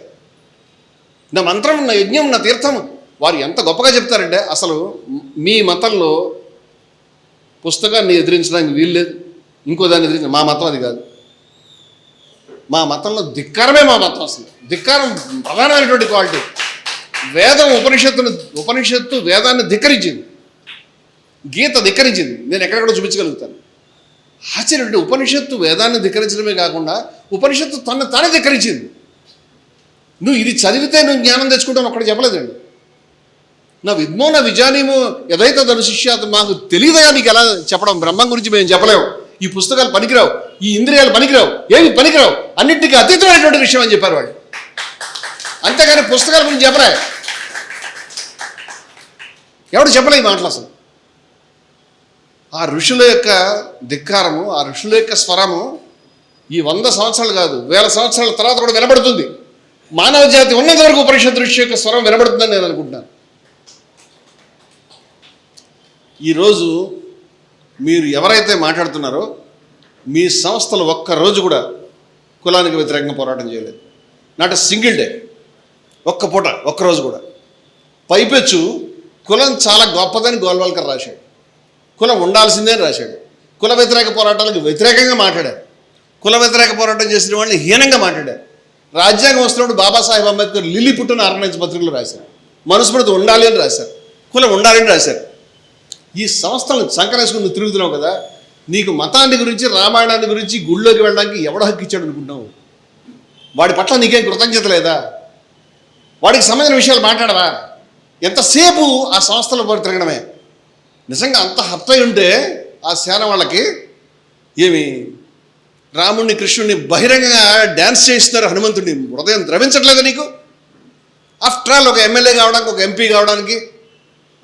నా మంత్రం, నా యజ్ఞం, నా తీర్థం వారు ఎంత గొప్పగా చెప్తారంటే, అసలు మీ మతంలో పుస్తకాన్ని ఎదిరించడానికి వీల్లేదు, ఇంకో దాన్ని ఎదిరించ, మా మతం అది కాదు. మా మతంలో ధిక్కారమే మా మతం. అసలు ధిక్కారం ప్రధానమైనటువంటి క్వాలిటీ. వేదం ఉపనిషత్తు వేదాన్ని ధిక్కరించింది, గీత ధిక్కరించింది. నేను ఎక్కడెక్కడ చూపించగలుగుతాను. ఆశ్చర్యం అంటే ఉపనిషత్తు వేదాన్ని ధిక్కరించడమే కాకుండా ఉపనిషత్తు తను తానే ధిక్కరించింది. నువ్వు ఇది చదివితే నువ్వు జ్ఞానం తెచ్చుకుంటాను ఒక్కటి చెప్పలేదండి. నా విద్మో నా విజానీమో ఏదైతే తను శిష్యాత్, మాకు తెలియదుగా నీకు ఎలా చెప్పడం. బ్రహ్మం గురించి మేము చెప్పలేము, ఈ పుస్తకాలు పనికిరావు, ఈ ఇంద్రియాలు పనికిరావు, ఏమి పనికిరావు, అన్నింటికీ అతీతమైనటువంటి విషయం అని చెప్పారు వాళ్ళు. అంతేగాని పుస్తకాల గురించి చెప్పలే, ఎవడు చెప్పలే ఈ మాటలు. అసలు ఆ ఋషుల యొక్క ధిక్కారము, ఆ ఋషుల యొక్క స్వరము ఈ 100 సంవత్సరాలు కాదు, 1000 సంవత్సరాల తర్వాత కూడా వినబడుతుంది. మానవ జాతి ఉన్నంత వరకు ఉపనిషత్ ఋషి యొక్క స్వరం వినబడుతుందని నేను అనుకుంటున్నాను. ఈరోజు మీరు ఎవరైతే మాట్లాడుతున్నారో మీ సంస్థలు ఒక్కరోజు కూడా కులానికి వ్యతిరేకంగా పోరాటం చేయలేదు. నాట్ ఎ సింగిల్ డే, ఒక్క పూట, ఒక్కరోజు కూడా. పైపెచ్చు కులం చాలా గొప్పదని గోల్వాల్కర్ రాశాడు, కులం ఉండాల్సిందే అని రాశాడు. కుల వ్యతిరేక పోరాటాలకు వ్యతిరేకంగా మాట్లాడారు, కుల వ్యతిరేక పోరాటం చేసిన వాళ్ళని హీనంగా మాట్లాడారు. రాజ్యాంగం వస్తున్నప్పుడు బాబాసాహెబ్ అంబేద్కర్ లిల్లీ పుట్టున ఆర్గనైజ్ పత్రికలు రాశారు, మనుస్మృతి ఉండాలి అని రాశారు, కులం ఉండాలని రాశారు. ఈ సంస్థలను సంకరేసుకుని నువ్వు తిరుగుతున్నావు కదా, నీకు మతాన్ని గురించి, రామాయణాన్ని గురించి, గుళ్ళోకి వెళ్ళడానికి ఎవడ హక్కు ఇచ్చాడు అనుకుంటున్నావు? వాడి పట్ల నీకేం కృతజ్ఞత లేదా? వాడికి సంబంధించిన విషయాలు మాట్లాడవా? ఎంతసేపు ఆ సంస్థలో పోయి తిరగడమే. నిజంగా అంత హత్య ఉంటే ఆ సేన వాళ్ళకి ఏమి రాముడిని, కృష్ణుడిని బహిరంగంగా డ్యాన్స్ చేస్తున్నారు, హనుమంతుడిని. హృదయం ద్రవించట్లేదా నీకు? ఆఫ్టర్ ఆల్ ఒక ఎమ్మెల్యే కావడానికి, ఒక ఎంపీ కావడానికి,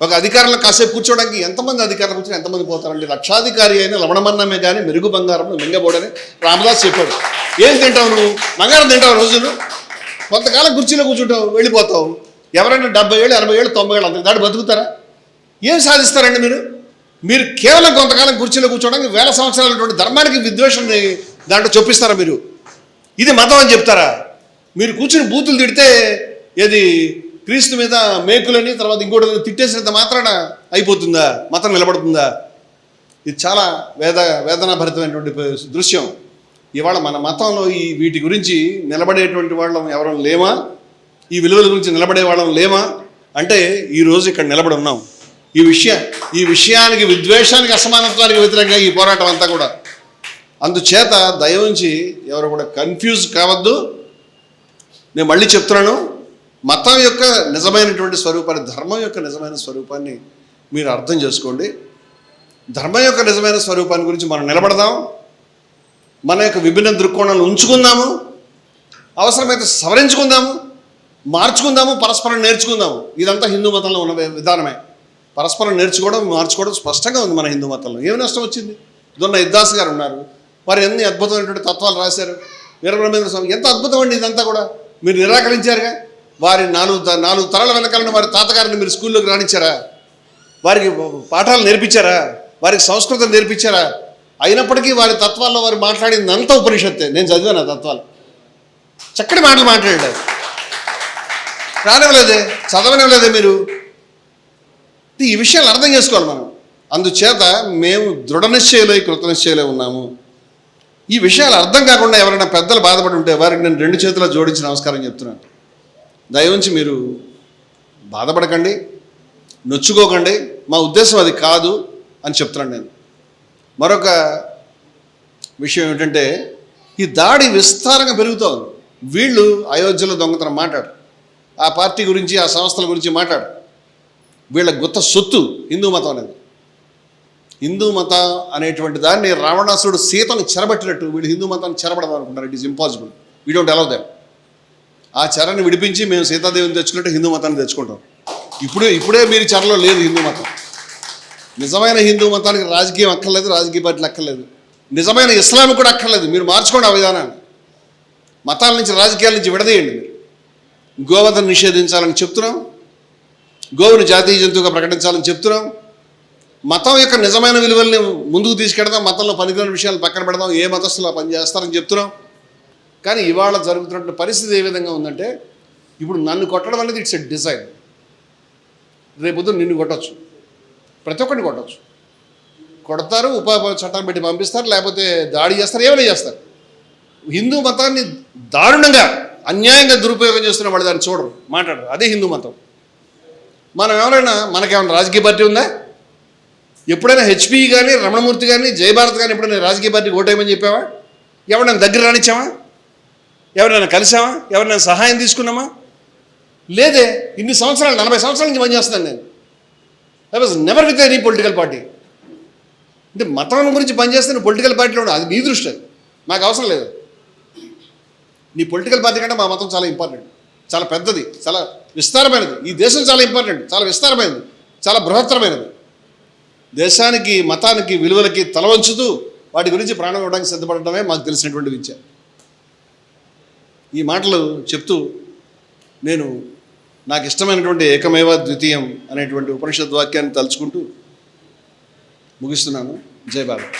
ఒక అధికారంలో కాసేపు కూర్చోవడానికి ఎంతమంది అధికారులు కూర్చొని ఎంతమంది పోతారండి? లక్షాధికారి అయిన లవణమన్నమే కానీ మెరుగు బంగారం మింగబోడని రామదాస్ చెప్పాడు. ఏం తింటావు నువ్వు? బంగారం తింటావు రోజులు, కొంతకాలం కుర్చీలో కూర్చుంటావు, వెళ్ళిపోతావు. ఎవరైనా 70 ఏళ్ళు, 80 ఏళ్ళు, 90 ఏళ్ళు అంతకు దాటి బతుకుతారా? ఏం సాధిస్తారండి మీరు? మీరు కేవలం కొంతకాలం కుర్చీలో కూర్చోవడానికి 1000 సంవత్సరాలటువంటి ధర్మానికి విద్వేషాన్ని దాంట్లో చొప్పిస్తారా మీరు? ఇది మతం అని చెప్తారా? మీరు కూర్చుని బూతులు తిడితే ఏది క్రీస్తు మీద మేకులని, తర్వాత ఇంకోటి తిట్టేసినంత మాత్రాన అయిపోతుందా? మతం నిలబడుతుందా? ఇది చాలా వేదనాభరితమైనటువంటి దృశ్యం. ఇవాళ మన మతంలో వీటి గురించి నిలబడేటువంటి వాళ్ళం ఎవరం లేమా? ఈ విలువల గురించి నిలబడే వాళ్ళం లేమా అంటే ఈరోజు ఇక్కడ నిలబడి ఉన్నాం. ఈ విషయానికి, విద్వేషానికి, అసమానత్వానికి వ్యతిరేకంగా ఈ పోరాటం అంతా కూడా. అందుచేత దయవుంచి ఎవరు కూడా కన్ఫ్యూజ్ కావద్దు. నేను మళ్ళీ చెప్తున్నాను, మతం యొక్క నిజమైనటువంటి స్వరూపాన్ని, ధర్మం యొక్క నిజమైన స్వరూపాన్ని మీరు అర్థం చేసుకోండి. ధర్మం యొక్క నిజమైన స్వరూపాన్ని గురించి మనం నిలబడదాం. మన యొక్క విభిన్న దృక్కోణాలను ఉంచుకుందాము, అవసరమైతే సవరించుకుందాము, మార్చుకుందాము, పరస్పరం నేర్చుకుందాము. ఇదంతా హిందూ మతంలో ఉన్న విధానమే. పరస్పరం నేర్చుకోవడం, మార్చుకోవడం స్పష్టంగా ఉంది మన హిందూ మతంలో. ఏమి నష్టం వచ్చింది? దొన్న ఇద్దాస్ గారు ఉన్నారు, వారు ఎన్ని అద్భుతమైనటువంటి తత్వాలు రాశారు. వీరబ్రహ్మేంద్ర స్వామి, ఎంత అద్భుతం అండి ఇదంతా కూడా. మీరు నిరాకరించారుగా. వారి నాలుగు తరాల వెనకాలని వారి తాతగారిని మీరు స్కూల్లోకి రానిచ్చారా? వారికి పాఠాలు నేర్పించారా? వారికి సంస్కృతం నేర్పించారా? అయినప్పటికీ వారి తత్వాల్లో వారు మాట్లాడిందంతా ఉపనిషత్తే. నేను చదివాను ఆ తత్వాలు, చక్కటి మాటలు మాట్లాడారు. రానివ్వలేదే, చదవనివ్వలేదే మీరు. ఈ విషయాలు అర్థం చేసుకోవాలి మనం. అందుచేత మేము దృఢ నిశ్చయలో, కృతనిశ్చయలో ఉన్నాము. ఈ విషయాలు అర్థం కాకుండా ఎవరైనా పెద్దలు బాధపడి ఉంటే వారికి నేను 2 చేతులు జోడించి నమస్కారం చెప్తున్నాను. దయవుంచి మీరు బాధపడకండి, నొచ్చుకోకండి. మా ఉద్దేశం అది కాదు అని చెప్తున్నాను నేను. మరొక విషయం ఏమిటంటే, ఈ దాడి విస్తారంగా పెరుగుతోంది. వీళ్ళు అయోధ్యలో దొంగతనం మాట్లాడు, ఆ పార్టీ గురించి, ఆ సంస్థల గురించి మాట్లాడు. వీళ్ళ గొప్ప సొత్తు హిందూ మతం అనేది. హిందూ మతం అనేటువంటి దాన్ని రావణాసురుడు సీతను చెరబట్టినట్టు వీళ్ళు హిందూ మతాన్ని చెరబడదాం అనుకుంటారు. It is impossible. We don't allow them. ఆ చెరని విడిపించి మేము సీతాదేవిని తెచ్చుకుంటే హిందూ మతాన్ని తెచ్చుకుంటాం. ఇప్పుడే మీరు చెరలో లేదు హిందూ మతం. నిజమైన హిందూ మతానికి రాజకీయం అక్కర్లేదు, రాజకీయ పార్టీలు అక్కర్లేదు, నిజమైన ఇస్లాం కూడా అక్కర్లేదు. మీరు మార్చుకోండి ఆ విధానాన్ని. మతాల నుంచి, రాజకీయాల నుంచి విడదీయండి. మీరు గోవధను నిషేధించాలని చెప్తున్నాం, గోవును జాతీయ జంతువుగా ప్రకటించాలని చెప్తున్నాం, మతం యొక్క నిజమైన విలువల్ని ముందుకు తీసుకెడదాం, మతంలో పనికిరాని విషయాలు పక్కన పెడదాం, ఏ మతస్థులు పని చేస్తారని చెప్తున్నాం. కానీ ఇవాళ జరుగుతున్నటువంటి పరిస్థితి ఏ విధంగా ఉందంటే, ఇప్పుడు నన్ను కొట్టడం అనేది ఇట్స్ ఎ డిజైన్. రేపొద్దు నిన్ను కొట్టచ్చు, ప్రతి ఒక్కరిని కొట్టచ్చు, కొడతారు, చట్టం పెట్టి పంపిస్తారు, లేకపోతే దాడి చేస్తారు, ఏమైనా చేస్తారు. హిందూ మతాన్ని దారుణంగా అన్యాయంగా దురుపయోగం చేస్తున్న వాళ్ళు దాన్ని చూడరు, మాట్లాడరు. అదే హిందూ మతం. మనం మనకేమైనా రాజకీయ పార్టీ ఉందా? ఎప్పుడైనా హెచ్పి కానీ, రమణమూర్తి కానీ, జయభారత్ కానీ ఎప్పుడైనా రాజకీయ పార్టీకి ఓటేయమని చెప్పావా? ఎవరైనా దగ్గర రానిచ్చామా? ఎవరైనా కలిసామా? ఎవరైనా సహాయం తీసుకున్నామా? లేదే. ఇన్ని సంవత్సరాలు, 40 సంవత్సరాల నుంచి పనిచేస్తాను నేను. I was never with any political party. అంటే మతం గురించి పనిచేస్తే నువ్వు పొలిటికల్ పార్టీలో ఉండవు, అది నీ దృష్టి. అది మాకు అవసరం లేదు. నీ పొలిటికల్ పార్టీ కంటే మా మతం చాలా ఇంపార్టెంట్, చాలా పెద్దది, చాలా విస్తారమైనది. ఈ దేశం చాలా ఇంపార్టెంట్, చాలా విస్తారమైనది, చాలా బృహత్తరమైనది. దేశానికి, మతానికి, విలువలకి తల వంచుతూ వాటి గురించి ప్రాణం ఇవ్వడానికి సిద్ధపడటమే మాకు తెలిసినటువంటి విద్య. ఈ మాటలు చెప్తూ నేను నాకు ఇష్టమైనటువంటి ఏకమేవ ద్వితీయం అనేటువంటి ఉపనిషత్ వాక్యాన్ని తలుచుకుంటూ ముగిస్తున్నాను. జై భారత్.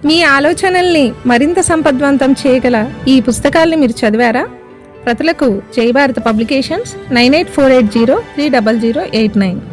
మీ ఆలోచనల్ని మరింత సంపద్వంతం చేయగల ఈ పుస్తకాల్ని మీరు చదివారా? ప్రతులకు జై భారత్ పబ్లికేషన్స్, 9848030089.